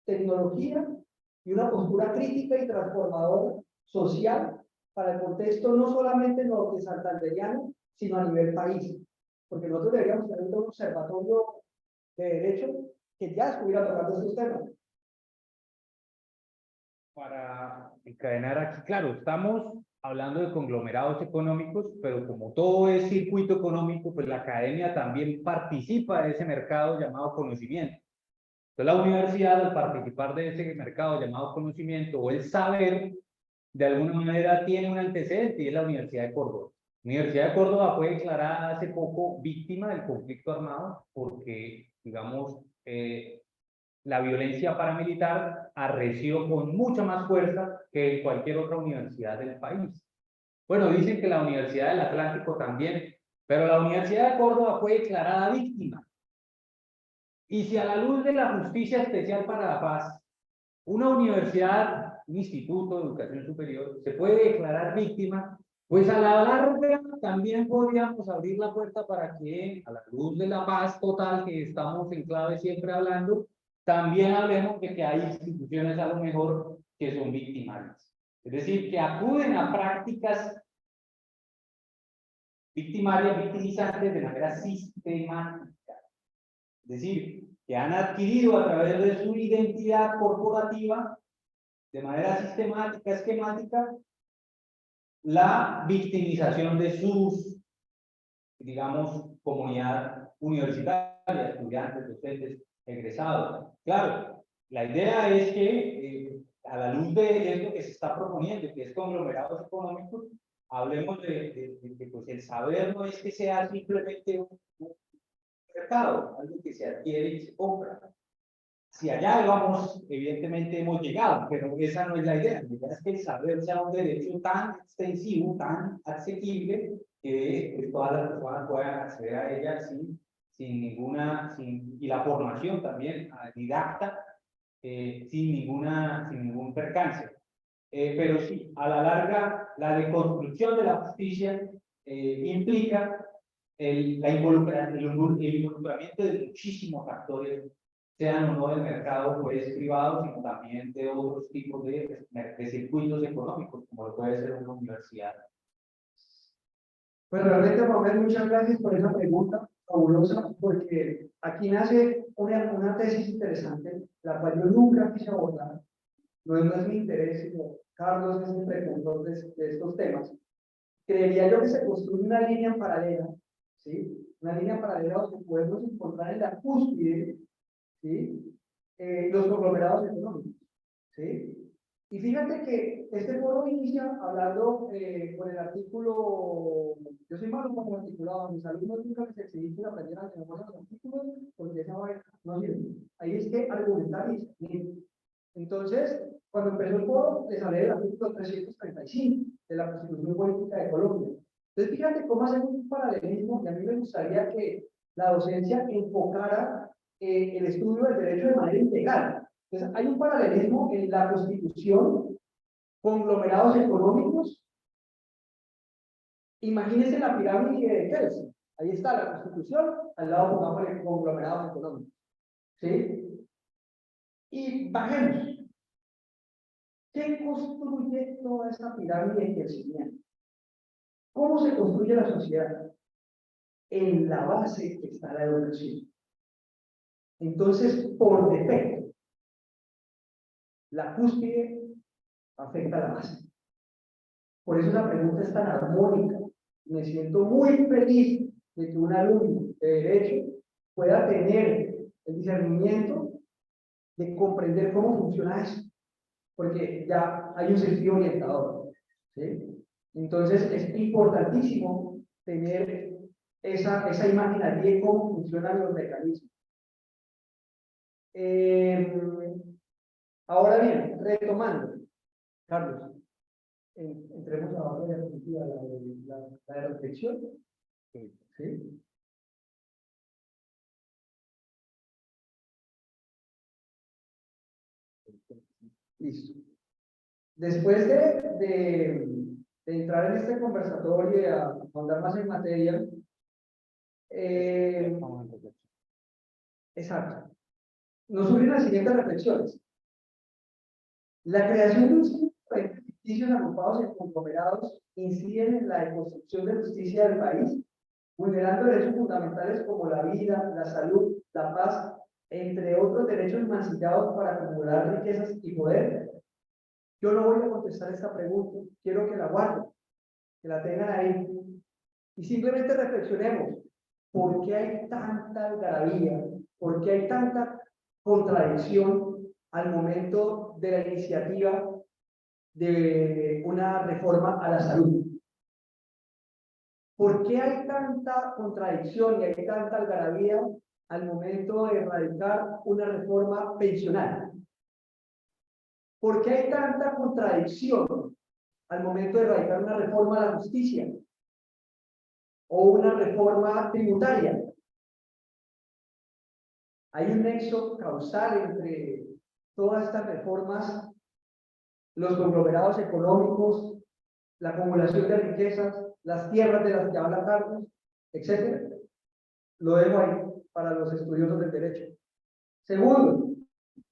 tecnología y una postura crítica y transformadora social para el contexto no solamente norte santanderiano, sino a nivel país? Porque nosotros deberíamos tener un observatorio de derecho que ya estuviera tocando estos temas. Para encadenar aquí, claro, estamos hablando de conglomerados económicos, pero como todo es circuito económico, pues la academia también participa de ese mercado llamado conocimiento. Entonces la universidad, al participar de ese mercado llamado conocimiento o el saber, de alguna manera tiene un antecedente y es la Universidad de Córdoba. La Universidad de Córdoba fue declarada hace poco víctima del conflicto armado porque, digamos, la violencia paramilitar arreció con mucha más fuerza que en cualquier otra universidad del país. Bueno, dicen que la Universidad del Atlántico también, pero la Universidad de Córdoba fue declarada víctima. Y si a la luz de la Justicia Especial para la Paz, una universidad, un instituto de educación superior, se puede declarar víctima, pues a la larga también podríamos abrir la puerta para que, a la luz de la paz total que estamos en clave siempre hablando, también hablemos de que hay instituciones a lo mejor que son victimarias. Es decir, que acuden a prácticas victimarias, victimizantes de manera sistemática. Es decir, que han adquirido a través de su identidad corporativa, de manera sistemática, esquemática, la victimización de sus, digamos, comunidad universitaria, estudiantes, docentes, egresados. Claro, la idea es que a la luz de esto que se está proponiendo, que es conglomerados económicos, hablemos de que pues, el saber no es que sea simplemente un mercado, algo que se adquiere y se compra. Si allá vamos, evidentemente hemos llegado, pero esa no es la idea. La idea es que el saber sea un derecho tan extensivo, tan asequible, que pues, todas las personas puedan acceder a ella sin ninguna, y la formación también didacta, sin ningún percance. Pero sí, a la larga, la deconstrucción de la justicia implica el involucramiento de muchísimos actores, sean o no del mercado pues, privado, sino también de otros tipos de circuitos económicos, como lo puede ser una universidad. Pues realmente, Manuel, muchas gracias por esa pregunta fabulosa, porque aquí nace una tesis interesante, la cual yo nunca quise abordar. No es mi interés, sino Carlos es el precursor de estos temas. Creería yo que se construye una línea paralela, ¿sí? Una línea paralela donde podemos encontrar en la cúspide, ¿sí? Los conglomerados económicos, ¿sí? Y fíjate que este foro inicia hablando con el artículo, yo soy malo con el articulado, mis alumnos nunca les exigí que aprendieran de memoria los artículos, porque esa no sirve. Ahí es que argumentar y discutir. Entonces, cuando empezó el foro, les hablé del artículo 335 de la Constitución Política de Colombia. Entonces, fíjate cómo hacemos un paralelismo, y a mí me gustaría que la docencia enfocara el estudio del derecho de manera integral. Entonces, hay un paralelismo en la Constitución, conglomerados económicos. Imagínense la pirámide de Kelsen. Ahí está la Constitución, al lado pongamos el conglomerados económicos. ¿Sí? Y bajemos. ¿Qué construye toda esta pirámide de Kelsen? ¿Cómo se construye la sociedad? En la base está la educación. Entonces, por defecto, la cúspide afecta a la base. Por eso la pregunta es tan armónica. Me siento muy feliz de que un alumno de Derecho pueda tener el discernimiento de comprender cómo funciona eso, porque ya hay un sentido orientador, ¿sí? Entonces es importantísimo tener esa imagen de cómo funcionan los mecanismos. Ahora bien, retomando, Carlos, entremos a la diapositiva, la de reflexión. ¿Sí? Listo. Después de entrar en este conversatorio y a ahondar más en materia, exacto, nos surgen las siguientes reflexiones. La creación de un sistema de entes ficticios agrupados en conglomerados inciden en la construcción de justicia del país, vulnerando derechos fundamentales como la vida, la salud, la paz, entre otros derechos mancillados para acumular riquezas y poder. Yo no voy a contestar esta pregunta, quiero que la guarden, que la tengan ahí, y simplemente reflexionemos, ¿por qué hay tanta algarabía? ¿Por qué hay tanta contradicción al momento de la iniciativa de una reforma a la salud? ¿Por qué hay tanta contradicción y hay tanta algarabía al momento de erradicar una reforma pensional? ¿Por qué hay tanta contradicción al momento de erradicar una reforma a la justicia o una reforma tributaria? Hay un nexo causal entre todas estas reformas, los conglomerados económicos, la acumulación de riquezas, las tierras de las que habla Carlos, etc. Lo dejo ahí para los estudiosos del derecho. Segundo,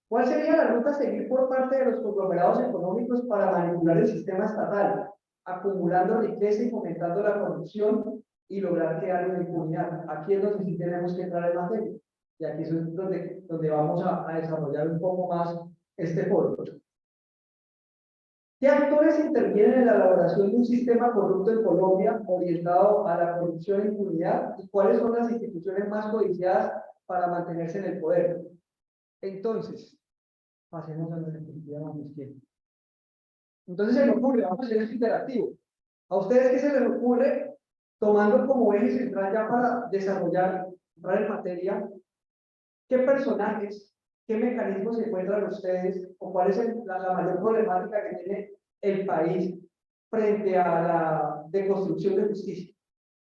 ¿cuál sería la ruta a seguir por parte de los conglomerados económicos para manipular el sistema estatal, acumulando riqueza y fomentando la corrupción y lograr crear una impunidad? Aquí es donde sí tenemos que entrar en materia. Y aquí es donde vamos a desarrollar un poco más este foro. ¿Qué actores intervienen en la elaboración de un sistema corrupto en Colombia orientado a la corrupción e impunidad? ¿Y cuáles son las instituciones más codiciadas para mantenerse en el poder? Entonces, pasemos a la diapositiva Montesquieu. Entonces se me ocurre, vamos a hacer esto interactivo. ¿A ustedes qué se les ocurre, tomando como eje central ya para desarrollar, entrar en materia, qué personajes, qué mecanismos se encuentran ustedes o cuál es la mayor problemática que tiene el país frente a la deconstrucción de justicia?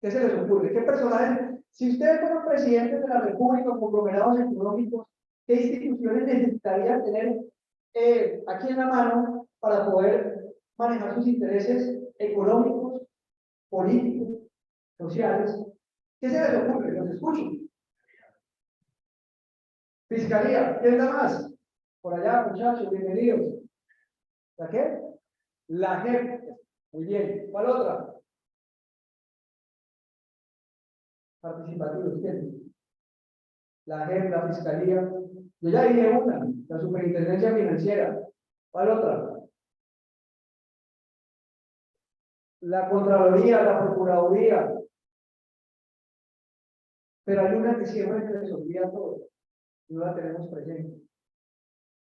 ¿Qué se les ocurre? ¿Qué personajes? Si ustedes fueron presidentes de la República o conglomerados económicos, ¿qué instituciones necesitarían tener aquí en la mano para poder manejar sus intereses económicos, políticos, sociales? ¿Qué se les ocurre? Los escucho. Fiscalía, ¿quién da más? Por allá, muchachos, bienvenidos. ¿La qué? La JEP. Muy bien. ¿Cuál otra? Participativos, ¿quién? La JEP, la Fiscalía. Yo ya dije una, la Superintendencia Financiera. ¿Cuál otra? La Contraloría, la Procuraduría. Pero hay una que siempre se les olvida todo, no la tenemos presente,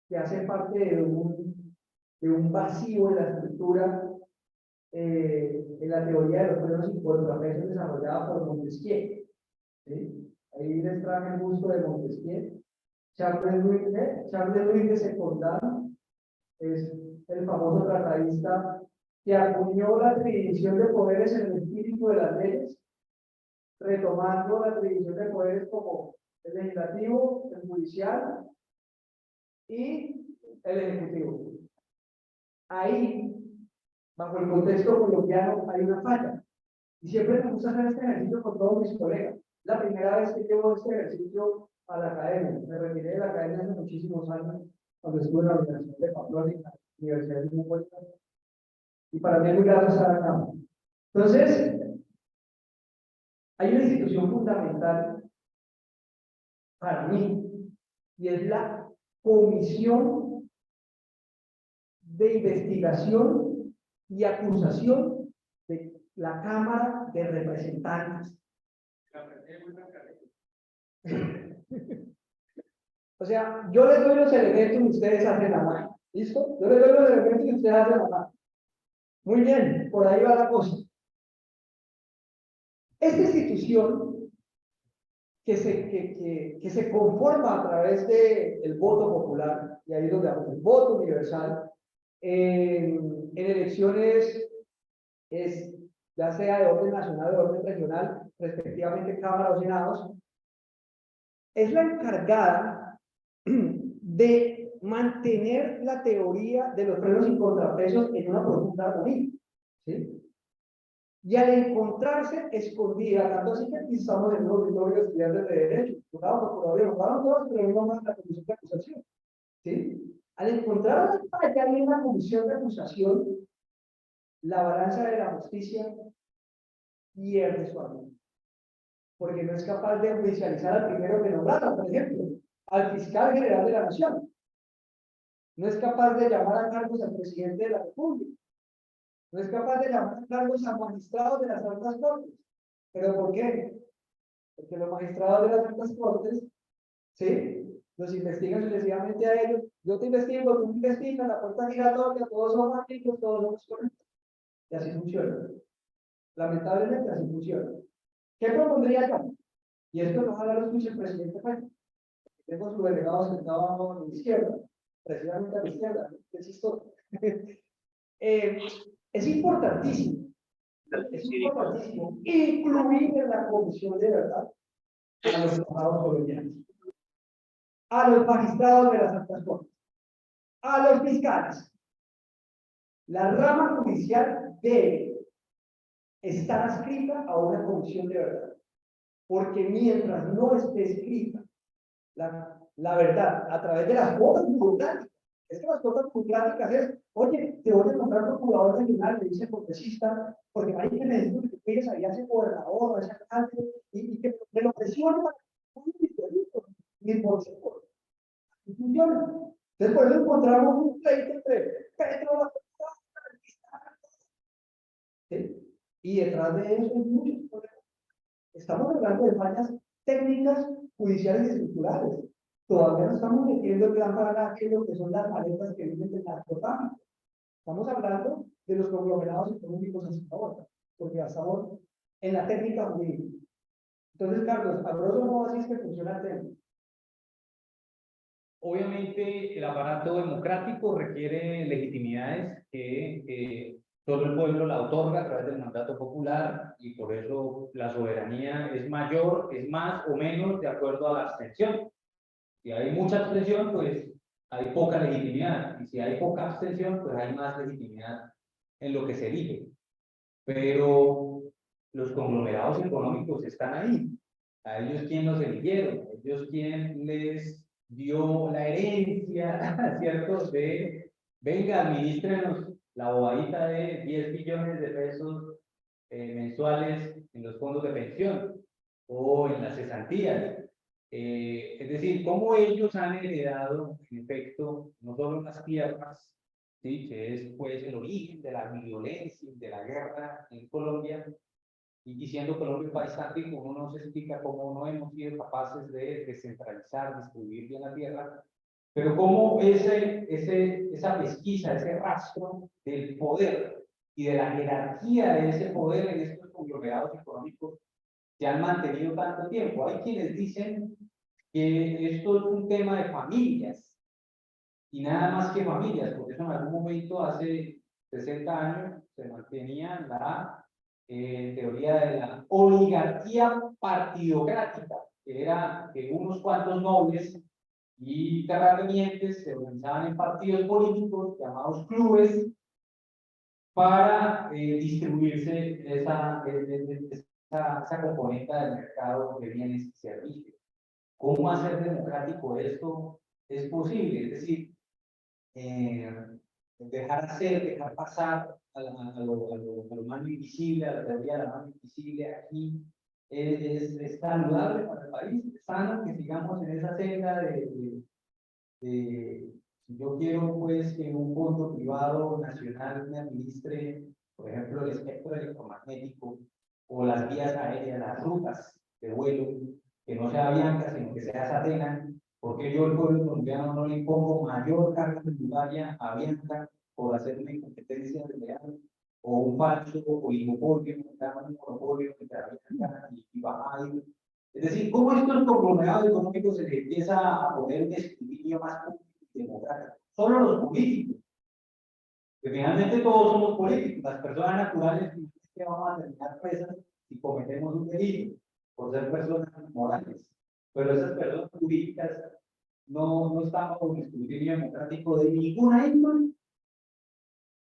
que hace parte de un vacío en la estructura, en la teoría de los frenos y contrapesos desarrollada por Montesquieu. ¿Sí? Ahí les traje el gusto de Montesquieu. Charles Louis de Secondano es el famoso tratadista que acuñó la división de poderes en el espíritu de las leyes, retomando la división de poderes como el legislativo, el judicial y el ejecutivo. Ahí, bajo el contexto colombiano, hay una falla. Y siempre me gusta hacer este ejercicio con todos mis colegas. La primera vez que llevo este ejercicio a la academia, me retiré de la academia hace muchísimos años, cuando estuve en la Universidad de Pamplona, Universidad de Humboldt, y para mí es muy grato estar acá. Entonces, hay una institución fundamental para mí, y es la Comisión de Investigación y Acusación de la Cámara de Representantes. O sea, yo les doy los elementos y ustedes hacen la mano. ¿Listo? Yo les doy los elementos y ustedes hacen la mano. Muy bien, por ahí va la cosa. Esta institución que se conforma a través del voto popular, y ahí es donde vamos, el voto universal, en elecciones, ya sea de orden nacional o de orden regional, respectivamente Cámara o Senados, es la encargada de mantener la teoría de los frenos y contrapesos en una profunda armonía, ¿sí? Y al encontrarse escondida, tanto así que aquí estamos en un auditorio de estudiantes de Derecho, jurados, procuradores, jurados todos, pero no más la comisión de acusación, ¿sí? Al encontrar una falla en la comisión de acusación, la balanza de la justicia pierde su argumento, porque no es capaz de judicializar al primero que nombraron, por ejemplo, al fiscal general de la nación. No es capaz de llamar a cargos al presidente de la República. No es capaz de llamar a cargos a magistrados de las altas cortes. ¿Pero por qué? Porque los magistrados de las altas cortes, ¿sí? Los investigan sucesivamente a ellos. Yo te investigo, tú me investigas, la puerta giratoria, todos somos amigos, todos somos correctos. Y así funciona. Lamentablemente así funciona. ¿Qué propondría yo? Y esto ojalá lo escuche el presidente Petro. Tengo su delegado sentado a la izquierda, precisamente a la izquierda, que es chistoso. Es importantísimo incluir en la comisión de verdad a los abogados colombianos, a los magistrados de las altas cortes, a los fiscales. La rama judicial debe estar adscrita a una comisión de verdad, porque mientras no esté escrita la verdad a través de las cuotas burocráticas, es que las cuotas burocráticas es, oye, te voy a nombrar procurador regional, le dice congresista, porque hay que necesito que te pides ahí a ese gobernador o a ese alcalde y que me lo presione para ni por seguro. Y funciona. Entonces, por eso encontramos un pleito entre Petro, ¿sí? Y detrás de eso hay muchos problemas. Estamos hablando de fallas técnicas, judiciales y estructurales. Todavía no estamos metiendo el gran paraje lo que son las maletas que vienen del narcotráfico. Estamos hablando de los conglomerados económicos en ahora, porque ya estamos en la técnica jurídica. Entonces, Carlos, a grosso modo así es que funciona el tema. Obviamente, el aparato democrático requiere legitimidades que solo el pueblo la otorga a través del mandato popular y por eso la soberanía es mayor, es más o menos de acuerdo a la abstención. Si hay mucha abstención, pues hay poca legitimidad. Y si hay poca abstención, pues hay más legitimidad en lo que se elige. Pero los conglomerados económicos están ahí. A ellos quién los eligieron, a ellos quién les dio la herencia, ¿cierto? De, venga, administrenos la bobadita de 10 billones de pesos mensuales en los fondos de pensión o en las cesantías. Es decir, cómo ellos han heredado, en efecto, no solo las tierras, ¿sí? Que es pues el origen de la violencia, de la guerra en Colombia, y siendo Colombia un país tan rico, uno no se explica cómo no hemos sido capaces de descentralizar, distribuir bien la tierra, pero cómo esa pesquisa, ese rastro del poder y de la jerarquía de ese poder en estos conglomerados económicos se han mantenido tanto tiempo. Hay quienes dicen que esto es un tema de familias y nada más que familias, porque eso en algún momento hace 60 años se mantenía la teoría de la oligarquía partidocrática, que era que unos cuantos nobles y terratenientes se organizaban en partidos políticos llamados clubes para distribuirse esa componente del mercado de bienes y servicios. ¿Cómo hacer democrático esto? Es posible, es decir, dejar hacer, dejar pasar a lo mano invisible, a la teoría de la mano invisible aquí, es saludable para el país, es sano que sigamos en esa senda si yo quiero pues que un fondo privado nacional me administre, por ejemplo, el espectro electromagnético o las vías aéreas, las rutas de vuelo, que no sea Avianca, sino que sea Satena, porque yo el pueblo colombiano no le impongo mayor carga tributaria a Avianca por hacer una incompetencia real o un falso oligopolio, un monopolio entre Avianca y Baja. Es decir, cómo estos conglomerados económicos se les empieza a poner un escrutinio más público y democrático. Solo los políticos, que finalmente todos somos políticos, las personas naturales que vamos a terminar presas si cometemos un delito por ser personas morales. Pero esas personas jurídicas no estamos con escrutinio democrático de ninguna índole.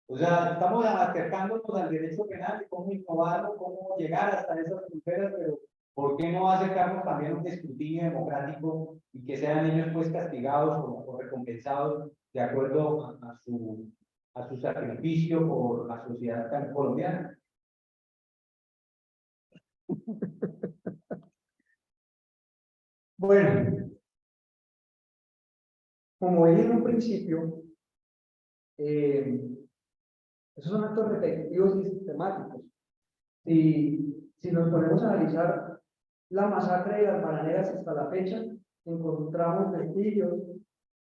O sea, estamos acercándonos al derecho penal, de cómo innovarlo, cómo llegar hasta esas fronteras, pero ¿por qué no acercarnos también a un escrutinio democrático y que sean ellos pues castigados o recompensados de acuerdo a su sacrificio por la sociedad colombiana? Bueno, como dije en un principio, esos son actos repetitivos y sistemáticos. Si nos ponemos a analizar la masacre de las bananeras hasta la fecha, encontramos vestigios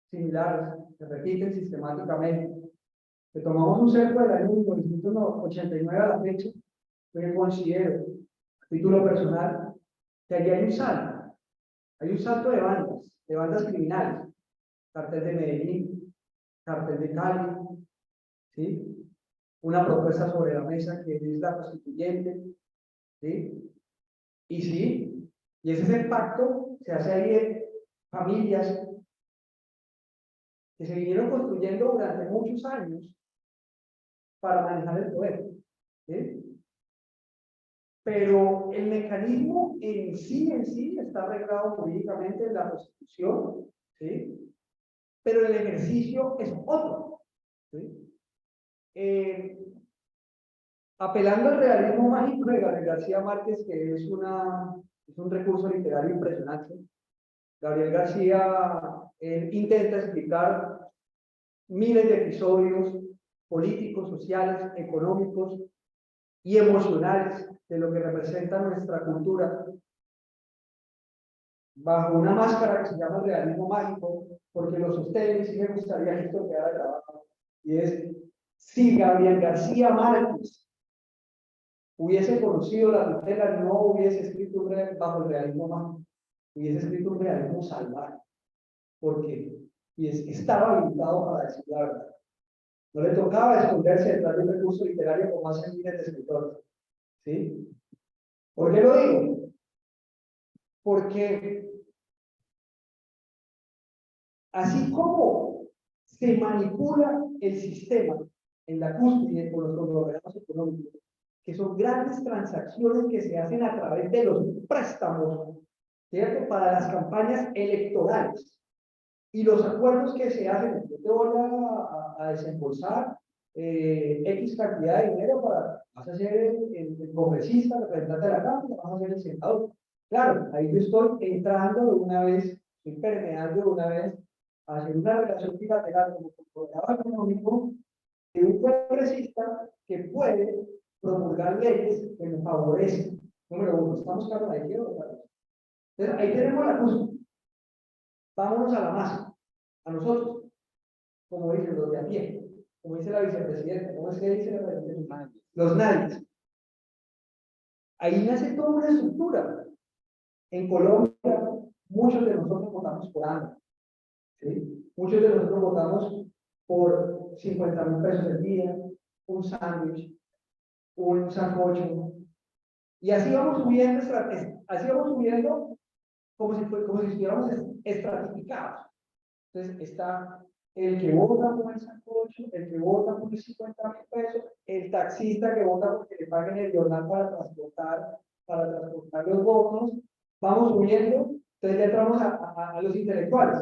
similares que repiten sistemáticamente. Que tomamos un cerco del año 1989 a la fecha, yo considero, a título personal, que allí hay un salto de bandas criminales, cartel de Medellín, cartel de Cali, ¿sí? Una propuesta sobre la mesa que es la constituyente, ¿sí? Y sí, y ese es el pacto, se hace ahí de familias que se vinieron construyendo durante muchos años para manejar el poder, ¿sí? Pero el mecanismo en sí está arreglado jurídicamente en la Constitución, ¿sí? Pero el ejercicio es otro, ¿sí? Apelando al realismo mágico de Gabriel García Márquez, que es un recurso literario impresionante, Gabriel García intenta explicar miles de episodios políticos, sociales, económicos y emocionales de lo que representa nuestra cultura bajo una máscara que se llama realismo mágico, porque lo sostengo y sí me gustaría que esto quedara grabado, y es, si Gabriel García Márquez hubiese conocido la tutela, no hubiese escrito bajo el realismo mágico, hubiese escrito un realismo salvaje, porque estaba habilitado para decir la verdad. No le tocaba esconderse detrás de un recurso literario como hacen miles de escritores, ¿sí? ¿Por qué lo digo? Porque así como se manipula el sistema en la cúspide con los conglomerados económicos, que son grandes transacciones que se hacen a través de los préstamos, ¿cierto? Para las campañas electorales. Y los acuerdos que se hacen, yo te voy a desembolsar X cantidad de dinero vas a ser el congresista, representante de la Cámara, vas a ser el senador. Claro, ahí yo estoy entrando de una vez, estoy permeando de una vez a hacer una relación bilateral como programa económico de un congresista que puede promulgar leyes que me favorecen. Número uno, estamos claros de izquierda. Entonces, ahí tenemos la cosa. Vámonos a la masa, a nosotros, como dicen los de a pie, como dice la vicepresidenta, ¿cómo es que dice la vicepresidenta? Los nadies. Ahí nace toda una estructura. En Colombia, muchos de nosotros votamos por AMLO, ¿sí? Muchos de nosotros votamos por 50.000 pesos el día, un sándwich, un sancocho, y así vamos subiendo, como si estuviéramos estratificados. Entonces está el que vota por el sancocho, el que vota por los 50.000 pesos, el taxista que vota porque le paguen el jornal para transportar los votos, vamos subiendo, entonces ya entramos a los intelectuales.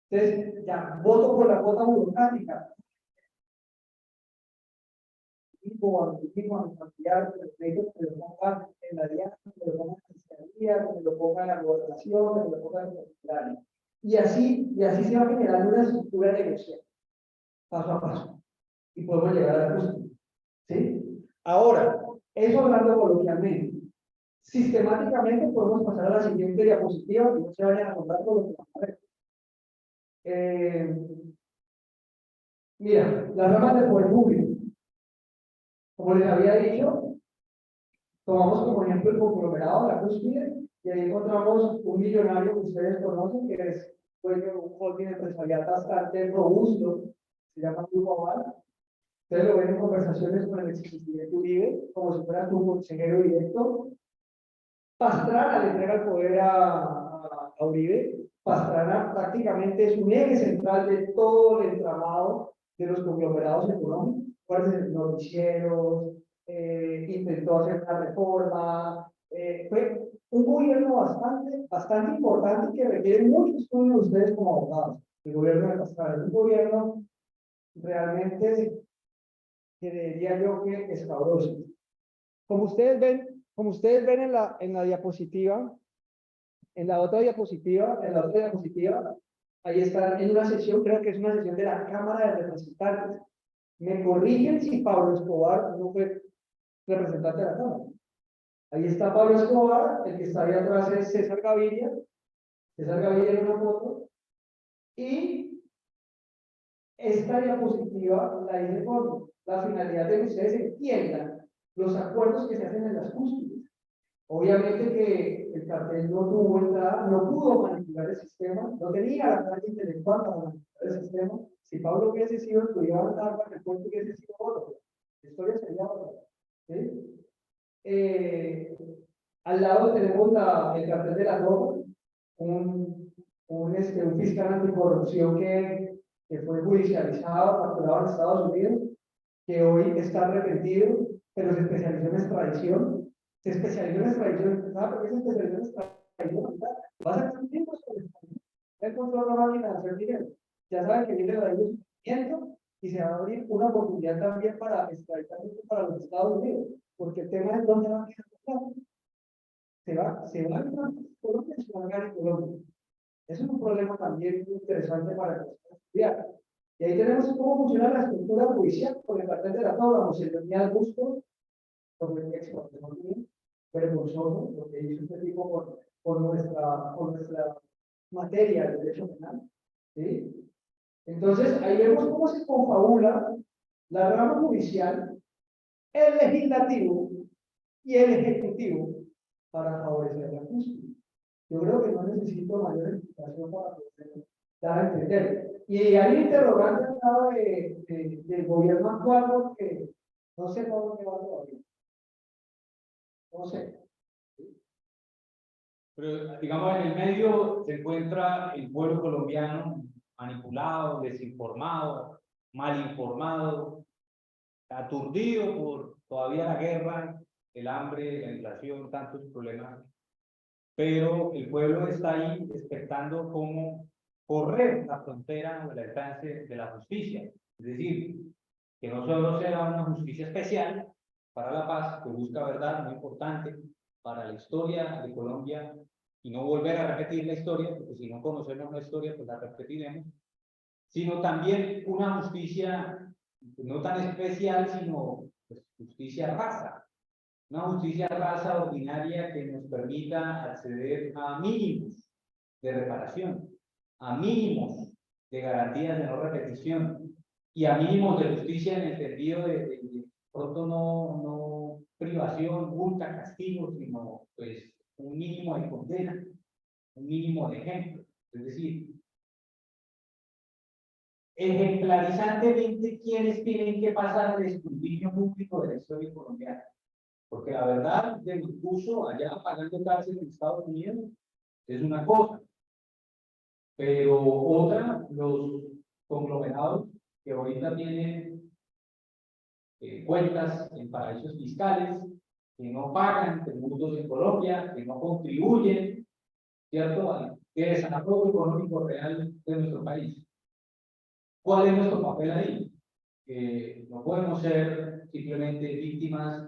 Entonces, ya, voto por la cuota burocrática. Mismo familiar, que lo pongan en la diáspora, que lo pongan en la fiscalía, que lo pongan en la gobernación, que lo pongan en el hospital. Y así se va generando una estructura de negociación, paso a paso. Y podemos llegar a la cúspide. ¿Sí? Ahora, eso hablando coloquialmente. Sistemáticamente podemos pasar a la siguiente diapositiva, que no se vayan a contar con lo que vamos a ver. Mira, las ramas del poder público. Como les había dicho, tomamos como ejemplo el conglomerado, la cúspide, y ahí encontramos un millonario que ustedes conocen, que es dueño de un holding empresarial bastante robusto, se llama Grupo Aval. Ustedes lo ven en conversaciones con el expresidente Uribe, como si fuera tu consejero directo. Pastrana le entrega el poder a a Uribe, Pastrana prácticamente es un eje central de todo el entramado de los conglomerados económicos, noticieros, intentó hacer una reforma, fue un gobierno bastante importante que requiere mucho estudio de ustedes como abogados. El gobierno de Pastrana es un gobierno realmente, que diría yo que escabroso. Como ustedes ven en la diapositiva, en la otra diapositiva, ahí están en una sesión, creo que es una sesión de la Cámara de Representantes. Me corrigen si Pablo Escobar no fue representante de la Cámara. Ahí está Pablo Escobar, el que está ahí atrás es César Gaviria en una foto, y esta diapositiva la hice con la finalidad de que ustedes entiendan los acuerdos que se hacen en las cúspides. Obviamente que el cartel no tuvo entrada, no pudo manipular el sistema, no tenía la carga intelectual para manipular el sistema. Si Pablo hubiese sido estudiado en Harvard, el puesto hubiese sido otro. La historia sería otra. ¿Sí? Al lado tenemos el cartel de la Roma, un fiscal anticorrupción que fue judicializado, capturado en Estados Unidos, que hoy está arrepentido, pero se especializó en extradición. ¿Sabe por qué se especializó en extradición? Va a ser también el control de la máquina de hacer dinero. Ya saben que viene la ley de sufrimiento y se va a abrir una oportunidad también para extraditar para los Estados Unidos, porque el tema es dónde va a quedar la plata. Se va a Colombia, se va a ganar en Colombia. Eso es un problema también muy interesante para estudiar. Y ahí tenemos cómo funciona la estructura judicial, con el cartel de la tabla, José Leonel Bustos, sobre el texto, vergonzoso lo que hizo este tipo por nuestra materia de derecho penal. ¿Sí? Entonces, ahí vemos cómo se confabula la rama judicial, el legislativo y el ejecutivo para favorecer la justicia. Yo creo que no necesito mayor explicación para poder dar a entender. Y hay un interrogante al lado del gobierno actual porque no sé por dónde va todavía. No sé. Pero, digamos, en el medio se encuentra el pueblo colombiano manipulado, desinformado, mal informado, aturdido por todavía la guerra, el hambre, la inflación, tantos problemas. Pero el pueblo está ahí expectando cómo correr la frontera o el alcance de la justicia. Es decir, que no solo sea una justicia especial para la paz, que busca verdad, muy importante para la historia de Colombia, y no volver a repetir la historia, porque si no conocemos la historia, pues la repetiremos, sino también una justicia no tan especial, sino pues, justicia rasa, una justicia rasa ordinaria que nos permita acceder a mínimos de reparación, a mínimos de garantías de no repetición y a mínimos de justicia en el sentido de pronto no privación, multa, castigo, sino pues un mínimo de condena, un mínimo de ejemplo. Es decir, ejemplarizantemente quienes tienen que pasar al escrutinio público de la historia colombiana. Porque la verdad del discurso allá pagando cárcel en Estados Unidos es una cosa, pero otra, los conglomerados que ahorita tienen cuentas en paraísos fiscales, que no pagan tributos en Colombia, que no contribuyen, ¿cierto?, al desarrollo económico real de nuestro país. ¿Cuál es nuestro papel ahí? No podemos ser simplemente víctimas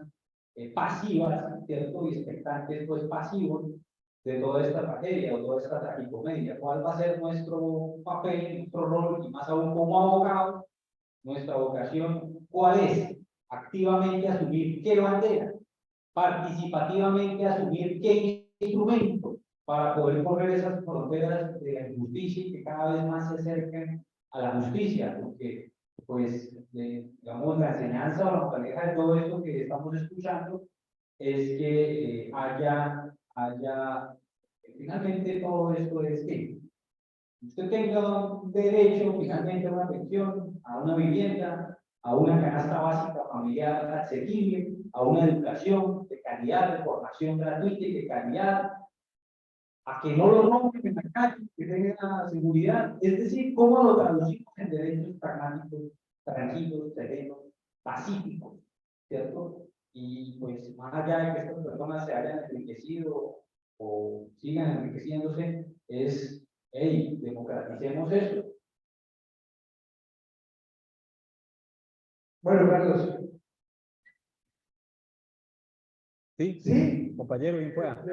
pasivas, ¿cierto? Y expectantes, pues pasivos de toda esta tragedia o toda esta tragicomedia. ¿Cuál va a ser nuestro papel, nuestro rol, y más aún como abogados, nuestra vocación? ¿Cuál es? Activamente asumir qué bandera, participativamente asumir qué instrumento para poder correr esas fronteras de la injusticia y que cada vez más se acerquen a la justicia, porque pues digamos la enseñanza o la moraleja de todo esto que estamos escuchando es que finalmente todo esto es que usted tenga un derecho finalmente a una pensión, a una vivienda, a una canasta básica familiar asequible, a una educación de calidad, de formación gratuita y de calidad, a que no lo rompen en la calle, que tengan seguridad. Es decir, cómo lo traducimos en derechos pragmáticos, tranquilos, serenos, pacíficos, ¿cierto? Y pues más allá de que estas personas se hayan enriquecido o sigan enriqueciéndose, es, hey, democraticemos eso. Bueno, Carlos. Sí, Sí. compañero, bien pueda.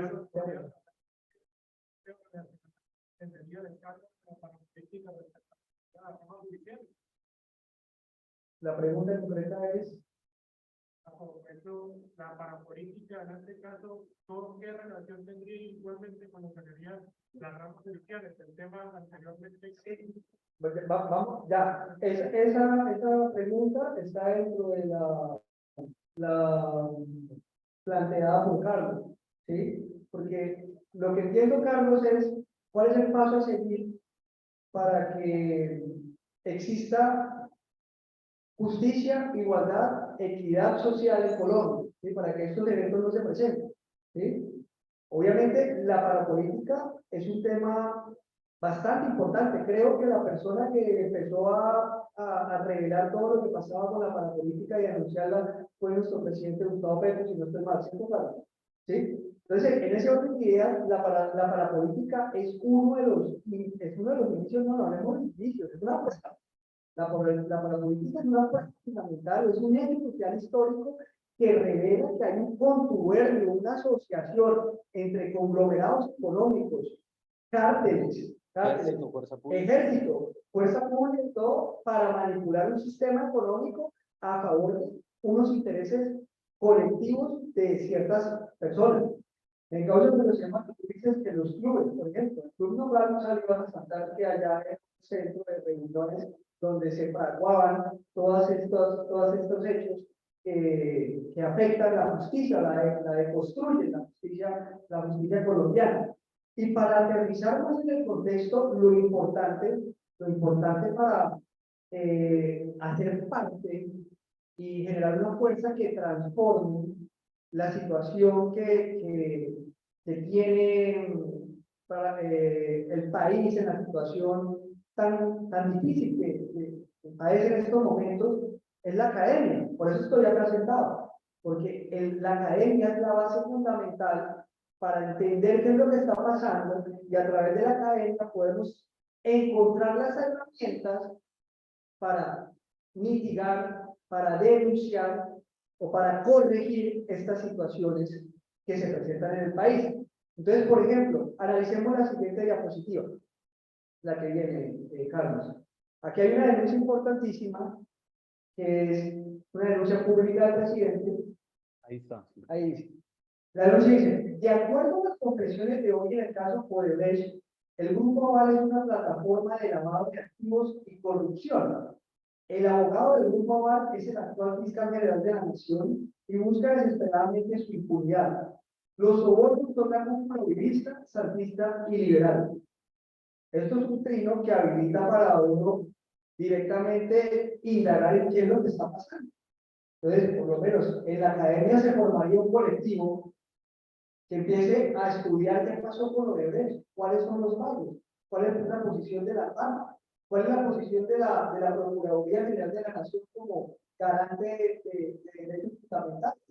La pregunta concreta es, la parapolítica, en este caso, ¿qué relación tendría igualmente con lo que serían las ramas judiciales? El tema anteriormente. vamos, ya, esa pregunta está dentro de la planteada por Carlos, ¿sí? Porque lo que entiendo, Carlos, es cuál es el paso a seguir para que exista justicia, igualdad, equidad social en Colombia, ¿sí? Para que estos eventos no se presenten, ¿sí? Obviamente, la parapolítica es un tema bastante importante. Creo que la persona que empezó a revelar todo lo que pasaba con la parapolítica y anunciarla fue nuestro presidente Gustavo Petro, si no estoy mal, ¿cierto? ¿Sí? Entonces, en ese orden de ideas, la parapolítica es uno de los inicios, no hablemos de inicios, es una apuesta. La parapolítica es una apuesta fundamental, es un eje social histórico que revela que hay un contubernio, una asociación entre conglomerados económicos, cárteles, ejército, fuerza pública y todo, para manipular un sistema económico a favor de unos intereses colectivos de ciertas personas. En causa de los temas que tú dices que los clubes, por ejemplo, el Club Nogales nos salió a resaltar que allá en un centro de reuniones donde se fraguaban todos estos hechos que afectan la justicia, la deconstruyen la justicia colombiana. Y para aterrizar más en el contexto, lo importante para hacer parte y generar una fuerza que transforme la situación que tiene para, el país en la situación tan difícil que padece en estos momentos, es la academia. Por eso estoy acá sentado, porque la academia es la base fundamental para entender qué es lo que está pasando y a través de la academia podemos encontrar las herramientas para mitigar, para denunciar o para corregir estas situaciones que se presentan en el país. Entonces, por ejemplo, analicemos la siguiente diapositiva, la que viene, Carlos. Aquí hay una denuncia importantísima, que es una denuncia pública del presidente. Ahí está. Ahí dice. La denuncia dice, de acuerdo a las confesiones de hoy en el caso Odebrecht, el Grupo Aval es una plataforma de lavado de activos y corrupción. El abogado del Grupo Aval es el actual fiscal general de la Nación y busca desesperadamente su impunidad. Los sobornos son la cúpula uribista, santista y liberal. Esto es un trino que habilita para uno directamente indagar en qué es lo que está pasando. Entonces, por lo menos en la academia se formaría un colectivo que empiece a estudiar qué pasó con Odebrecht, cuáles son los fallos, cuál es la posición de la PAN, cuál es la posición de la Procuraduría General de la Nación como garante de derechos fundamentales,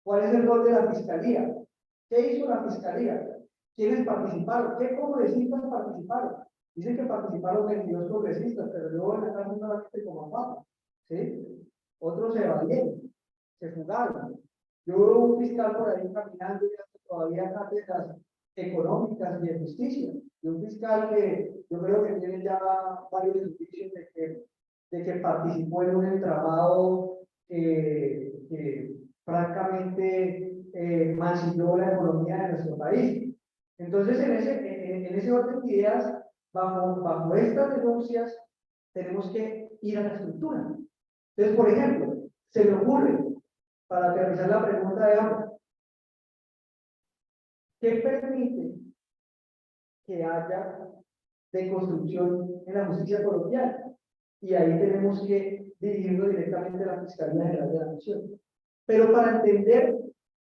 cuál es el rol de la Fiscalía, qué hizo la Fiscalía, quiénes participaron, qué congresistas participaron. Dicen que participaron 22 congresistas, pero luego en la cárcel solamente como papá, ¿sí? Otros se evadieron, se fugaron. Yo veo un fiscal por ahí caminando y todavía cátedras económicas y de justicia. Y un fiscal que yo creo que tiene ya varios indicios de que participó en un entramado que francamente mancilló la economía de nuestro país. Entonces, en ese orden de ideas, bajo estas denuncias, tenemos que ir a la estructura. Entonces, por ejemplo, se me ocurre, para aterrizar la pregunta de ambos, ¿qué permite que haya deconstrucción en la justicia colombiana? Y ahí tenemos que dirigirnos directamente a la Fiscalía General de la Nación. Pero para entender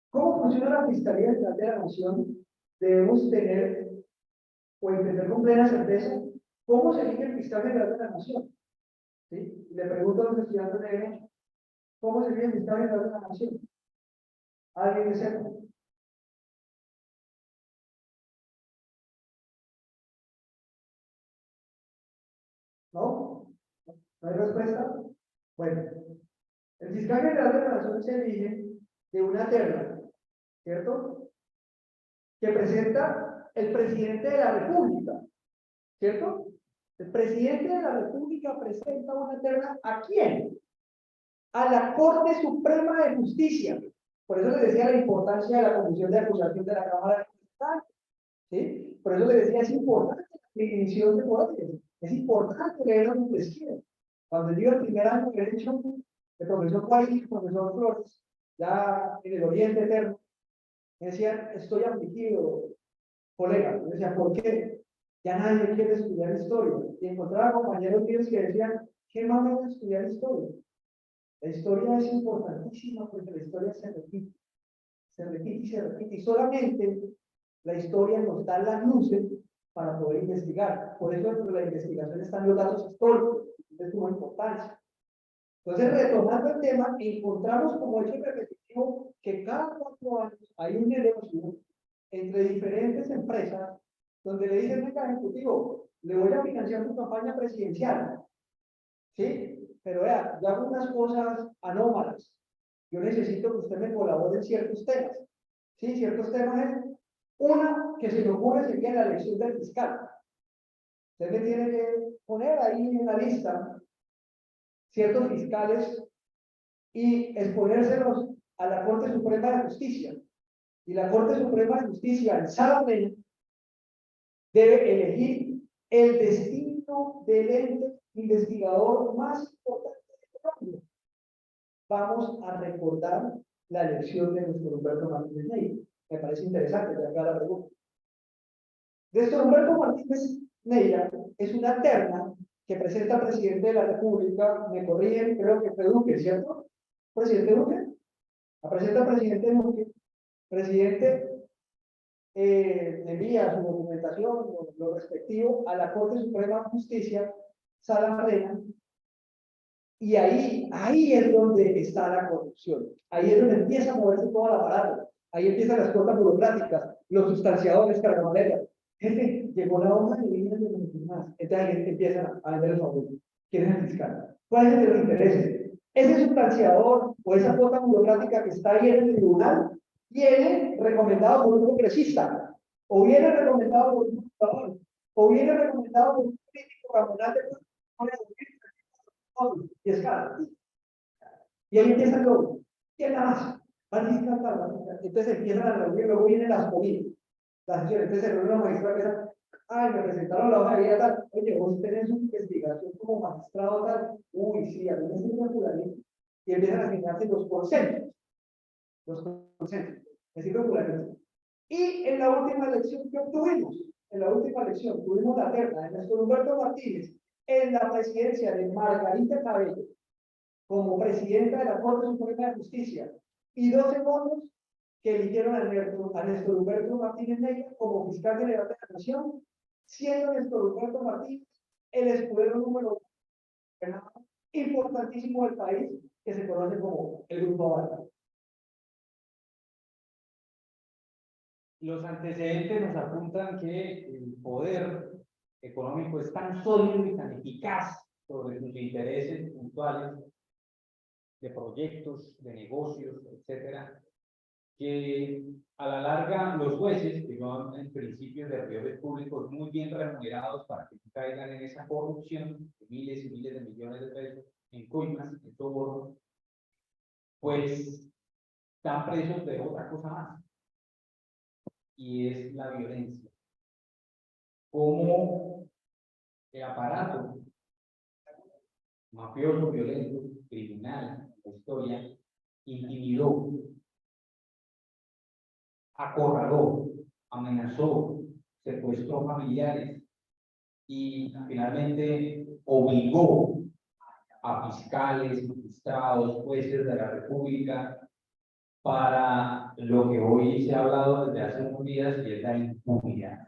cómo funciona la Fiscalía General de la Nación, debemos tener o entender con plena certeza cómo se elige el fiscal general de la nación. ¿Sí? Y le pregunto a los estudiantes de derecho, ¿cómo se elige el fiscal general de la nación? ¿Alguien que sepa? ¿No? ¿No hay respuesta? Bueno, el fiscal general de la nación se elige de una terna, ¿cierto? Que presenta el presidente de la República, ¿cierto? El presidente de la República presenta una terna ¿a quién? A la Corte Suprema de Justicia. Por eso les decía la importancia de la comisión de acusación de la Cámara de Representantes, ¿sí? Por eso les decía, es importante la definición de poderes, es importante leer lo que les quieren. Cuando yo el primer año de derecho, el profesor Juárez y el profesor Flores, ya en el Oriente Eterno, me decían, estoy afligido, colega. Yo decía, ¿por qué? Ya nadie quiere estudiar historia. Y encontraba compañeros míos que decían, ¿qué más me voy a estudiar historia? La historia es importantísima porque la historia se repite y se repite. Y solamente la historia nos da las luces para poder investigar. Por eso dentro de la investigación están los datos históricos, es como importancia. Entonces, retomando el tema, encontramos como hecho repetitivo que cada 4 años hay un negocio entre diferentes empresas donde le dicen, venga, ejecutivo, le voy a financiar tu campaña presidencial, ¿sí? Pero vea, yo hago unas cosas anómalas. Yo necesito que usted me colabore en ciertos temas. ¿Sí? Ciertos temas es, una, que se me ocurre sería la elección del fiscal. Usted me tiene que poner ahí en la lista ciertos fiscales y exponérselos a la Corte Suprema de Justicia. Y la Corte Suprema de Justicia, en sala plena, debe elegir el destino del ente investigador más importante de Colombia. Vamos a recordar la elección de nuestro Humberto Martínez Neira. Me parece interesante, te acá la pregunta. Nuestro Humberto Martínez Neira es una terna que presenta al presidente de la República, me corrigen, creo que fue Duque, ¿cierto? ¿Presidente Duque? La presenta al presidente Duque, presidente envía su documentación, lo respectivo, a la Corte Suprema de Justicia, sala plena, y ahí es donde está la corrupción, ahí es donde empieza a moverse todo el aparato, ahí empiezan las cosas burocráticas, los sustanciadores, cargamaleras. Jefe, llegó la hoja de vida de los demás, entonces ahí empiezan a vender los favores. ¿Quién es el fiscal? ¿Cuál es el de los intereses? Ese sustanciador o esa cuota burocrática que está ahí en el tribunal viene recomendado por un congresista, o viene recomendado por un diputador, o viene recomendado por un político ramonal de y escala. Y ahí empieza todo. ¿Qué más? Entonces empiezan a reunir, luego vienen las comidas, las sesiones. Entonces se reúne la magistrada que dice, ay, me presentaron la hoja de vida tal. Oye, vos tenés una investigación como magistrado tal. Uy, sí, a mí me sirve fulanito. Y empiezan a asignarse los consensos. Los consensos. Me sirve fulanito. Y en la última elección que obtuvimos, en la última elección, tuvimos la terna de nuestro Humberto Martínez en la presidencia de Margarita Cabello como presidenta de la Corte Suprema de Justicia y 12 votos que eligieron a nuestro Humberto Martínez Neira como fiscal general de la Nación, siendo nuestro Humberto Martínez el escudero número importantísimo del país que se conoce como el Grupo Aval. Los antecedentes nos apuntan que el poder económico es tan sólido y tan eficaz sobre sus intereses puntuales de proyectos, de negocios, etcétera, que a la larga los jueces, que son en principio servidores públicos muy bien remunerados para que no caigan en esa corrupción de miles y miles de millones de pesos en coimas, en sobornos, pues están presos de otra cosa más, y es la violencia. Como el aparato mafioso, violento, criminal, la historia, intimidó, acorraló, amenazó, secuestró familiares y finalmente obligó a fiscales, magistrados, jueces de la República para lo que hoy se ha hablado desde hace unos días, que es la impunidad.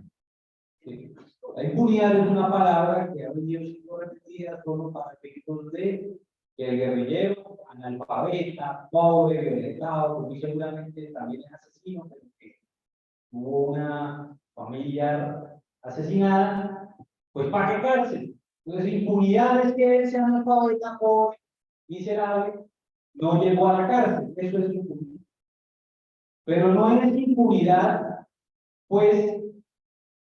Sí. La impunidad es una palabra que ha venido siendo repetida solo para efectos de que el guerrillero, analfabeta, pobre, violentado, muy seguramente también es asesino, pero que tuvo una familia asesinada, pues ¿para qué cárcel? Entonces, impunidad es que él sea analfabeta, pobre, miserable, no llegó a la cárcel, eso es impunidad. Pero no es impunidad, pues,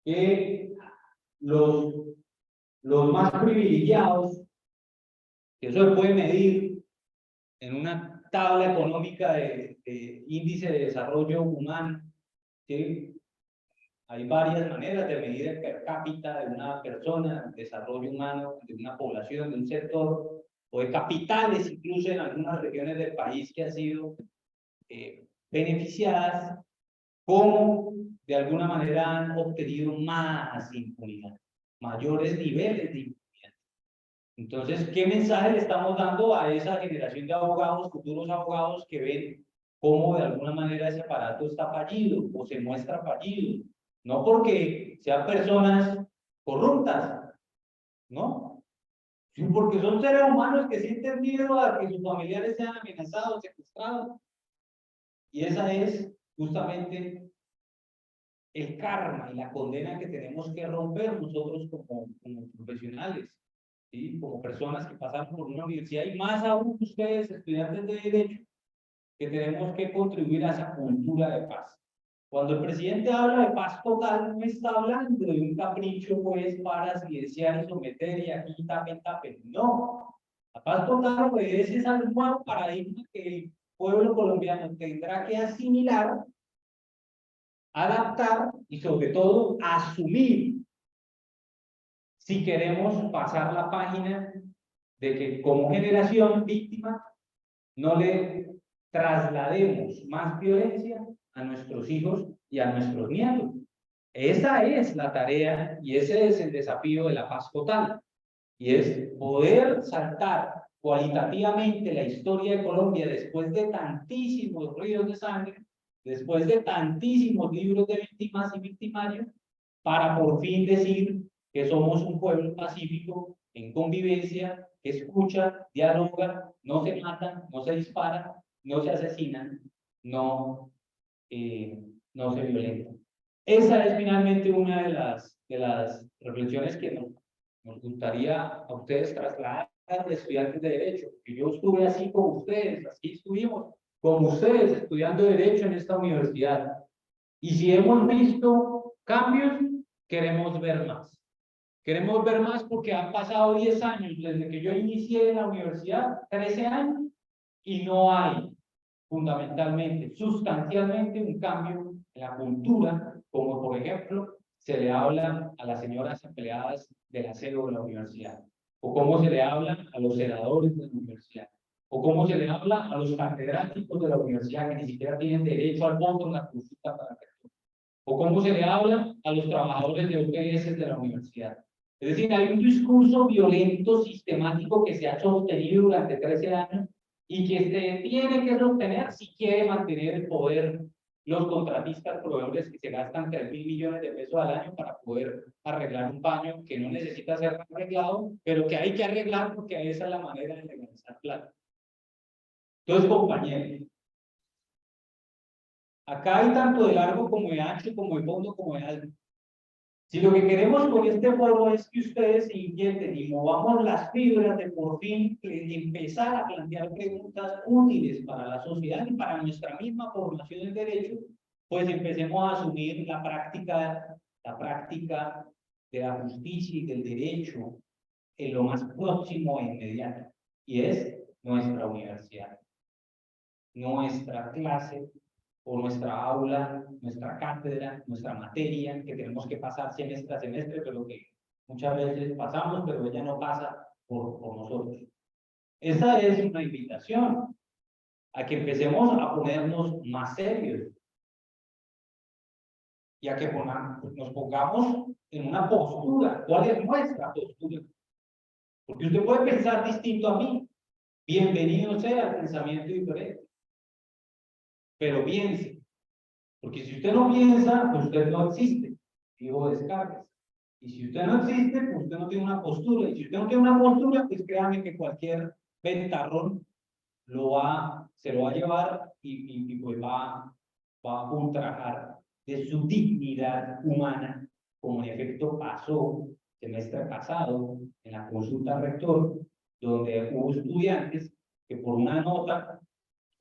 que los más privilegiados, que eso se puede medir en una tabla económica de índice de desarrollo humano, ¿sí? Hay varias maneras de medir el per cápita de una persona, el desarrollo humano de una población, de un sector, o de capitales, incluso en algunas regiones del país que han sido beneficiadas, como de alguna manera han obtenido más impunidad, mayores niveles de impunidad. Entonces, ¿qué mensaje le estamos dando a esa generación de abogados, futuros abogados, que ven cómo de alguna manera ese aparato está fallido o se muestra fallido? No porque sean personas corruptas, ¿no? Sino porque son seres humanos que sienten miedo a que sus familiares sean amenazados, secuestrados. Y esa es justamente el karma y la condena que tenemos que romper nosotros como profesionales, ¿sí? Como personas que pasan por una universidad, y más aún ustedes, estudiantes de Derecho, que tenemos que contribuir a esa cultura de paz. Cuando el presidente habla de paz total, no está hablando de un capricho, pues, para silenciar y someter y aquí tapen, tapen. No. La paz total obedece al nuevo paradigma que el pueblo colombiano tendrá que asimilar, adaptar y sobre todo asumir, si queremos pasar la página de que como generación víctima no le traslademos más violencia a nuestros hijos y a nuestros nietos. Esa es la tarea y ese es el desafío de la paz total, y es poder saltar cualitativamente la historia de Colombia después de tantísimos ríos de sangre, después de tantísimos libros de víctimas y victimarios, para por fin decir que somos un pueblo pacífico, en convivencia, que escucha, dialoga, no se matan, no se disparan, no se asesinan, no se violentan. Esa es finalmente una de las reflexiones que nos gustaría a ustedes trasladar de estudiantes de Derecho, que yo estuve así como ustedes, así estuvimos como ustedes estudiando Derecho en esta universidad. Y si hemos visto cambios, queremos ver más. Queremos ver más porque han pasado 10 años desde que yo inicié en la universidad, 13 años, y no hay fundamentalmente, sustancialmente, un cambio en la cultura, como por ejemplo se le habla a las señoras empleadas del aseo de la universidad, o cómo se le habla a los senadores de la universidad, o cómo se le habla a los catedráticos de la universidad que ni siquiera tienen derecho al voto en la consulta para rector, o cómo se le habla a los trabajadores de UPS de la universidad. Es decir, hay un discurso violento, sistemático, que se ha sostenido durante 13 años y que se tiene que sostener si quiere mantener el poder los contratistas proveedores que se gastan 3.000 millones de pesos al año para poder arreglar un baño que no necesita ser arreglado, pero que hay que arreglar porque esa es la manera de legalizar plata. Entonces, compañeros, acá hay tanto de largo como de ancho, como de fondo, como de alto. Si lo que queremos con este foro es que ustedes se inquieten y movamos las fibras de por fin empezar a plantear preguntas útiles para la sociedad y para nuestra misma formación en derecho, pues empecemos a asumir la práctica de la justicia y del derecho en lo más próximo e inmediato, y es nuestra universidad, nuestra clase o nuestra aula, nuestra cátedra, nuestra materia, que tenemos que pasar semestre a semestre, pero que muchas veces pasamos, pero ella no pasa por nosotros. Esa es una invitación a que empecemos a ponernos más serios y a que nos pongamos en una postura. ¿Cuál es nuestra postura? Porque usted puede pensar distinto a mí. Bienvenido sea el pensamiento diferente. Pero piense. Porque si usted no piensa, usted no existe. Dijo Descartes. Y si usted no existe, pues usted no tiene una postura. Y si usted no tiene una postura, pues créame que cualquier ventarrón se lo va a llevar y pues va a ultrajar de su dignidad humana, como en efecto pasó semestre pasado en la consulta rector, donde hubo estudiantes que por una nota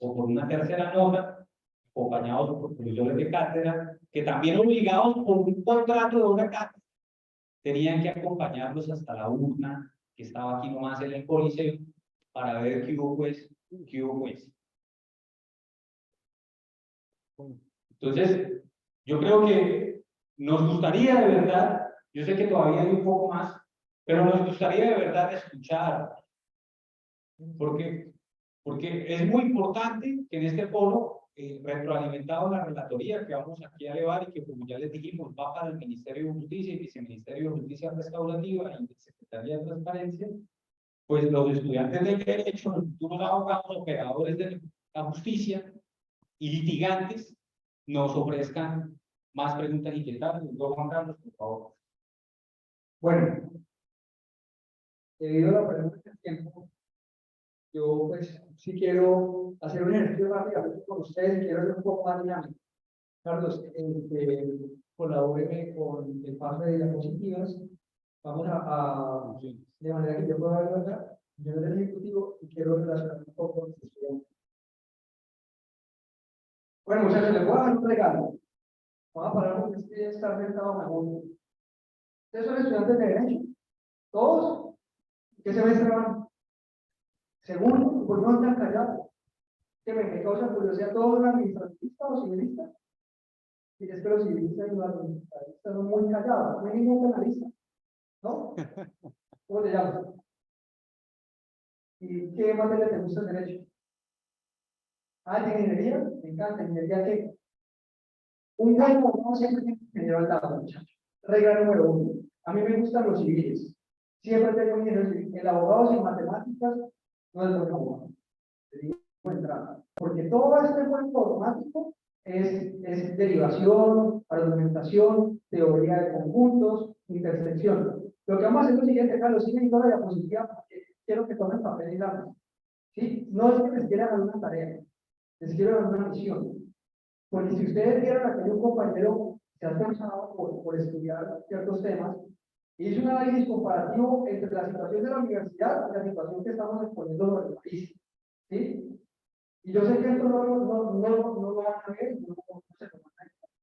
o por una tercera nota, acompañados por profesores de cátedra, que también obligados por un contrato de una cátedra, tenían que acompañarlos hasta la urna, que estaba aquí nomás en el Coliseo, para ver qué hubo pues, qué hubo pues. Entonces, yo creo que nos gustaría de verdad, yo sé que todavía hay un poco más, pero nos gustaría de verdad escuchar, porque es muy importante que en este foro, retroalimentado la relatoría que vamos aquí a elevar y que, como ya les dijimos, va para el Ministerio de Justicia y Viceministerio de Justicia Restaurativa y Secretaría de Transparencia, pues los estudiantes del derecho, los futuros abogados, operadores de la justicia y litigantes nos ofrezcan más preguntas inquietantes. Don Juan Carlos, por favor. Bueno, debido a la pregunta del tiempo, yo pues sí quiero hacer un ejercicio rápidamente con ustedes y quiero ser un poco más dinámico. Carlos, colabóreme con el paso de diapositivas. Vamos de manera que yo pueda ver acá, yo soy el ejecutivo y quiero relacionar un poco con los estudiantes. Bueno, muchachos, les voy a dar un regalo. Vamos a parar porque este ya está sentado en la mano. ¿Ustedes son estudiantes de Derecho? ¿Todos? ¿Qué semestre van? Segundo, ¿por qué no están callados? Que me causa curiosidad, ¿todos son administrativistas o civilistas? Y es que los civilistas y los administrativistas son muy callados, no hay ningún penalista, ¿no? ¿Cómo te llamas? ¿Y qué materia te gusta el derecho? Ah, ¿de ingeniería? Me encanta, ¿ingeniería qué? Un buen abogado siempre tiene que llevar el dato, muchachos. Regla número 1. A mí me gustan los civiles. Siempre tengo ingeniero civil. El abogado sin matemáticas no es buen abogado. Te digo entrada. Porque todo este juego informático es derivación, argumentación, teoría de conjuntos, intersección. Lo que vamos a hacer es lo siguiente, Carlos, sigue toda la diapositiva porque quiero que tomen papel y lápiz. ¿Sí? No es que les quieran dar una tarea, les quiero dar una misión. Porque si ustedes vieron a que hay un compañero que se ha esforzado por estudiar ciertos temas, hizo un análisis comparativo entre la situación de la universidad y la situación que estamos exponiendo sobre el país. ¿Sí? Y yo sé que esto no lo van a ver, no se lo van a ver en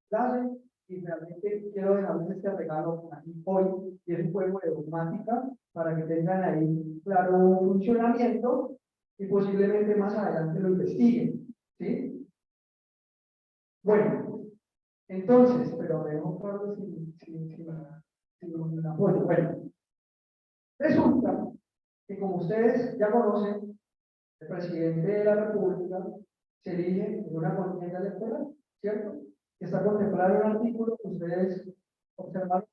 clase, y realmente quiero dejarles este regalo aquí hoy, y es un juego de dogmática para que tengan ahí claro un funcionamiento y posiblemente más adelante lo investiguen. ¿Sí? Bueno, entonces, pero me dejo claro si me apoyo. Bueno, resulta que como ustedes ya conocen, el presidente de la República se elige en una contienda electoral, ¿cierto? Que está contemplado en un artículo que ustedes observaron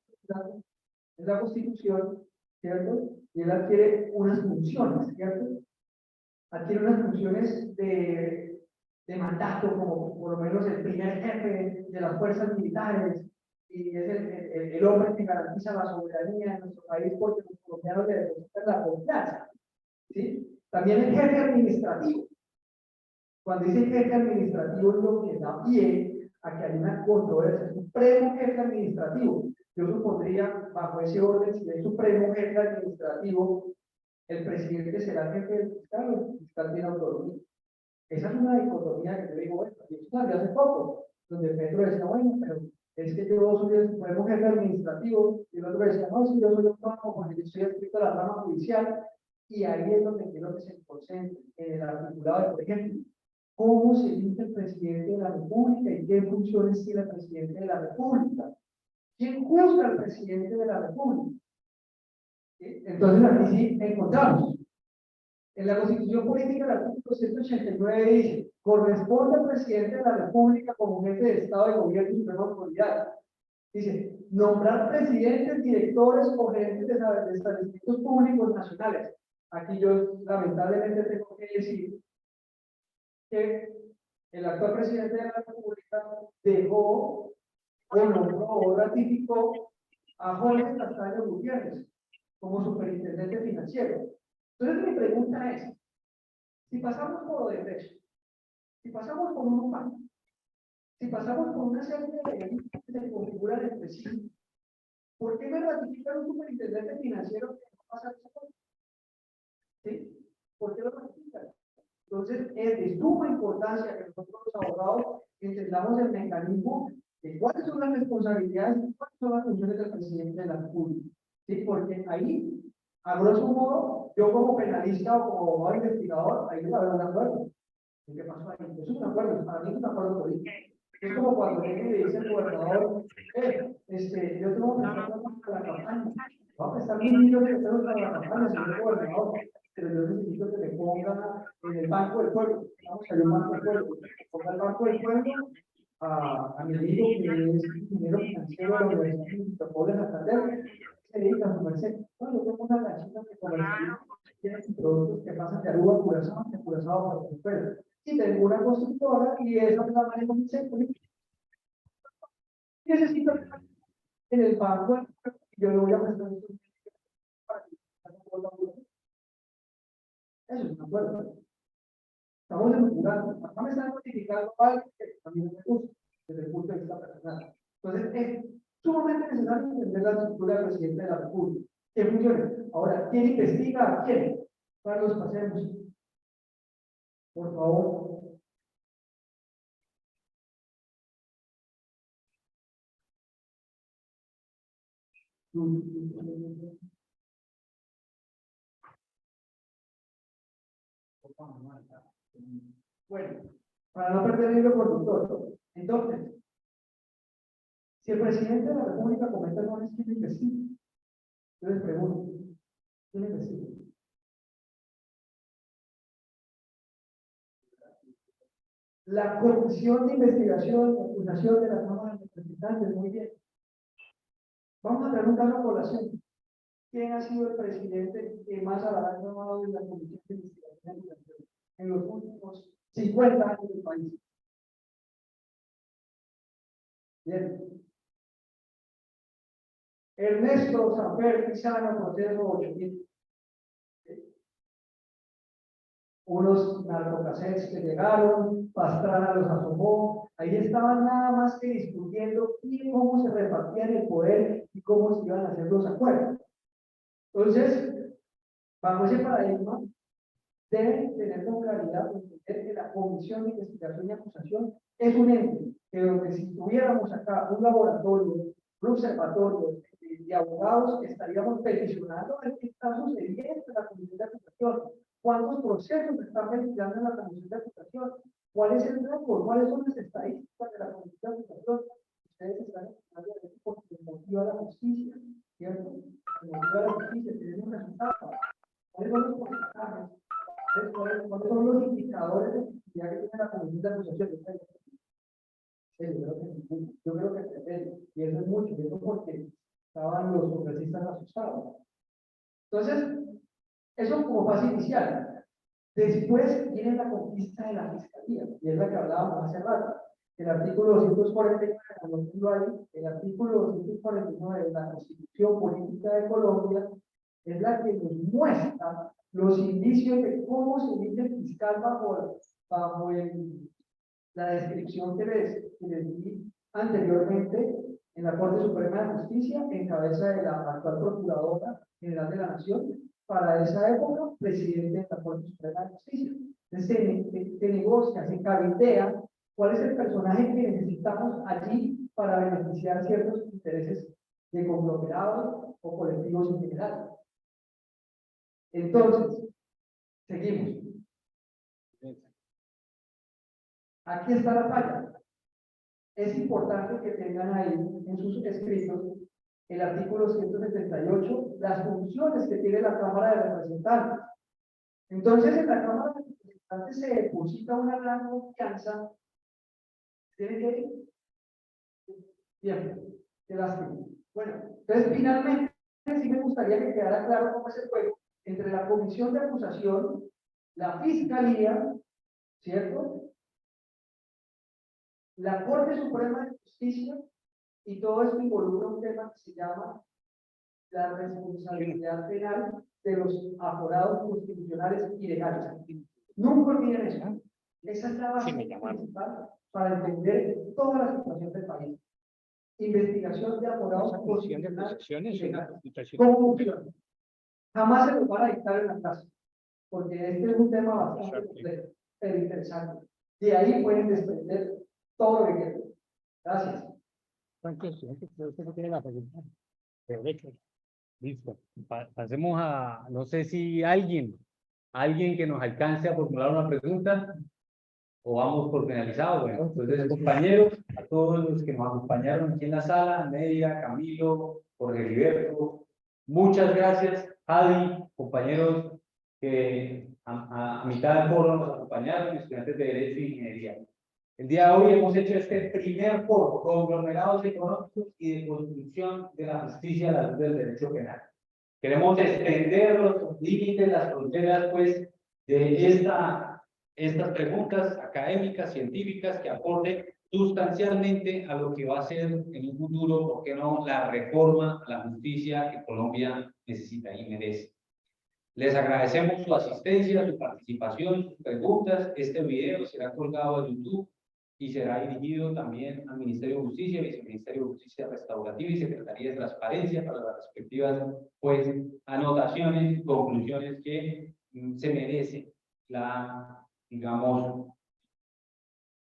en la Constitución, ¿cierto? Y él adquiere unas funciones, ¿cierto? Adquiere unas funciones de mandato, como por lo menos el primer jefe de las fuerzas militares, y es el hombre que garantiza la soberanía de nuestro país porque los colombianos le depositan la confianza. ¿Sí? También el jefe administrativo. Cuando dice jefe administrativo es lo que da pie a que haya una controversia, es supremo jefe administrativo. Yo supondría, bajo ese orden, si es supremo jefe administrativo, el presidente será el jefe del fiscal, o el fiscal tiene autonomía. Esa es una dicotomía que yo digo, bueno, y eso salió hace poco, donde Petro decía, bueno, pero es que yo soy el supremo jefe administrativo, y el otro decía, no, si yo soy autónomo porque yo soy adscrito a la rama judicial, y ahí es donde quiero que se concentre en el articulado de, por ejemplo, cómo se elige el presidente de la República y qué funciones tiene el presidente de la República. ¿Quién juzga al presidente de la República? ¿Sí? Entonces aquí sí encontramos. En la Constitución Política, el artículo 189 dice, corresponde al presidente de la República como jefe de Estado y Gobierno y suprema autoridad. Dice, nombrar presidentes, directores o gerentes de establecimientos públicos nacionales. Aquí yo lamentablemente tengo que decir que el actual presidente de la República dejó o nombró o ratificó a Jorge Castaño Gutiérrez como superintendente financiero. Entonces mi pregunta es, si pasamos por Odebrecht, si pasamos por un banco, si pasamos por una serie de delitos que se configuran entre sí, ¿por qué me ratifican un superintendente financiero que no pasa esa cosa? ¿Sí? ¿Por qué lo ratifican? Entonces, es de suma importancia que nosotros los abogados entendamos el mecanismo de cuáles son las responsabilidades y cuáles son las funciones del presidente de la República. ¿Sí? Porque ahí, a grosso modo, yo como penalista o como abogado investigador, ahí debe haber un acuerdo. ¿Qué pasó ahí? Eso es un acuerdo, para mí es un acuerdo político. Es como cuando viene y le dice el gobernador, yo tengo que prestar para la campaña, voy a prestar 1.000 millones de pesos para la campaña, señor gobernador, pero yo necesito que me ponga en el Banco del Pueblo, vamos a llamar Banco del Pueblo, ponga el Banco del Pueblo a mi amigo que es ingeniero financiero de la Universidad de Santander, se dedica a su merced. Bueno, yo tengo una gallina que comercializa productos que pasan de Aruba a Curazao, de Curazao a Venezuela. Y tengo una constructora y esa es la manejo mi sector. Necesito en el banco, yo le voy a prestar para que eso es un acuerdo. Estamos estructurando. Acá me están notificando algo que también me gusta desde el punto de vista personal. Entonces, es sumamente necesario entender la estructura del presidente de la República. ¿Qué funciona? Ahora, ¿quién investiga a quién? Carlos, pasemos. Por favor. Bueno, para no perder el hilo conductor. Entonces, si el presidente de la República comete errores, ¿quién investiga? Yo les pregunto, ¿quién investiga? La Comisión de Investigación y Acusación de la Cámara de Representantes, muy bien. Vamos a traer un caso a colación. ¿Quién ha sido el presidente que más habrá llamado en la Comisión de Investigación y Acusación en los últimos 50 años del país? Bien. Ernesto Samper Pizano, proceso 8.000. Unos narcocassettes que llegaron, Pastrana los asomó, ahí estaban nada más que discutiendo cómo se repartían el poder y cómo se iban a hacer los acuerdos. Entonces, bajo ese paradigma, deben tener con claridad entender que la Comisión de Investigación y Acusación es un ente que donde si tuviéramos acá un laboratorio, un observatorio de abogados, estaríamos peticionando a ver qué está sucediendo en la Comisión de Acusación, cuántos procesos se están realizando en la Comisión de Acusación, cuál es el récord, cuáles son las estadísticas de la Comisión de Acusación. Ustedes están hablando de eso porque motiva la justicia, ¿cierto? Motiva la justicia, tenemos resultados. ¿Cuáles son los porcentajes? ¿Cuáles son los indicadores de efectividad que tiene la Comisión de Acusación? Yo creo que es 70, y eso es mucho, eso porque estaban los congresistas asustados. Entonces, eso como fase inicial. Después viene la conquista de la fiscalía, y es la que hablábamos hace rato. El artículo 249, el artículo 249 de la Constitución Política de Colombia es la que nos muestra los indicios de cómo se elige el fiscal bajo la descripción que les di anteriormente en la Corte Suprema de Justicia, en cabeza de la actual Procuradora General de la Nación, para esa época, presidente de la Corte Suprema de Justicia. Entonces, se negocia, se cabildean cuál es el personaje que necesitamos allí para beneficiar ciertos intereses de conglomerados o colectivos en general. Entonces, seguimos. Aquí está la falla. Es importante que tengan ahí en sus escritos el artículo 178, las funciones que tiene la Cámara de Representantes. Entonces, en la Cámara de Representantes se deposita una gran confianza. ¿Tiene que ir? Bien, qué lástima. Bueno, entonces finalmente sí me gustaría que quedara claro cómo es el juego entre la Comisión de Acusación, la Fiscalía, ¿cierto? La Corte Suprema de Justicia Y todo esto involucra un tema que se llama la responsabilidad penal de los aforados constitucionales y legales. Nunca olviden eso. Esa es la base principal para entender toda la situación del país. Investigación de aforados constitucionales y legales. ¿Cómo funciona? Jamás se los van a dictar en la clase, porque este es un tema bastante complejo, pero interesante. De ahí pueden desprender todo lo que quieran. Gracias. Usted no tiene la pregunta. Perfecto. Listo. Pasemos a, no sé si alguien que nos alcance a formular una pregunta o vamos por finalizado. Bueno, entonces, compañeros, a todos los que nos acompañaron aquí en la sala, Nedia, Camilo, Jorge Heriberto, muchas gracias. Adi, compañeros que a mitad del foro nos acompañaron, estudiantes de Derecho e Ingeniería. El día de hoy hemos hecho este primer foro, conglomerados económicos y de construcción de la justicia a la luz del derecho penal. Queremos extender los límites, las fronteras, pues, de estas preguntas académicas, científicas, que aporten sustancialmente a lo que va a ser en un futuro, ¿por qué no?, la reforma a la justicia que Colombia necesita y merece. Les agradecemos su asistencia, su participación, sus preguntas. Este video será colgado a YouTube y será dirigido también al Ministerio de Justicia, Viceministerio de Justicia Restaurativa y Secretaría de Transparencia para las respectivas, pues, anotaciones y conclusiones que se merece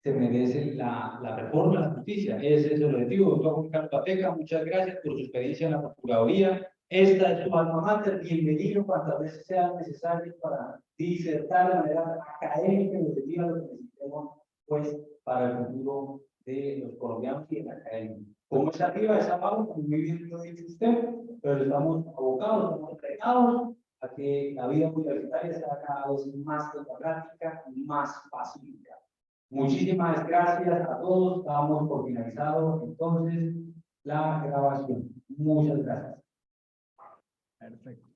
se merece la reforma a la justicia. Ese es el objetivo. Doctor Juan Carlos Pateca, muchas gracias por su experiencia en la Procuraduría. Esta es su alma mater. Bienvenido cuantas veces sea necesario para disertar de manera académica y objetiva lo que necesitemos, pues, para el futuro de los colombianos y de la academia. Como es arriba, es abajo, como muy bien lo dice usted, pero estamos abocados, estamos entregados a que la vida universitaria sea cada vez más democrática y más pacífica. Muchísimas gracias a todos. Damos por finalizado entonces la grabación. Muchas gracias. Perfecto.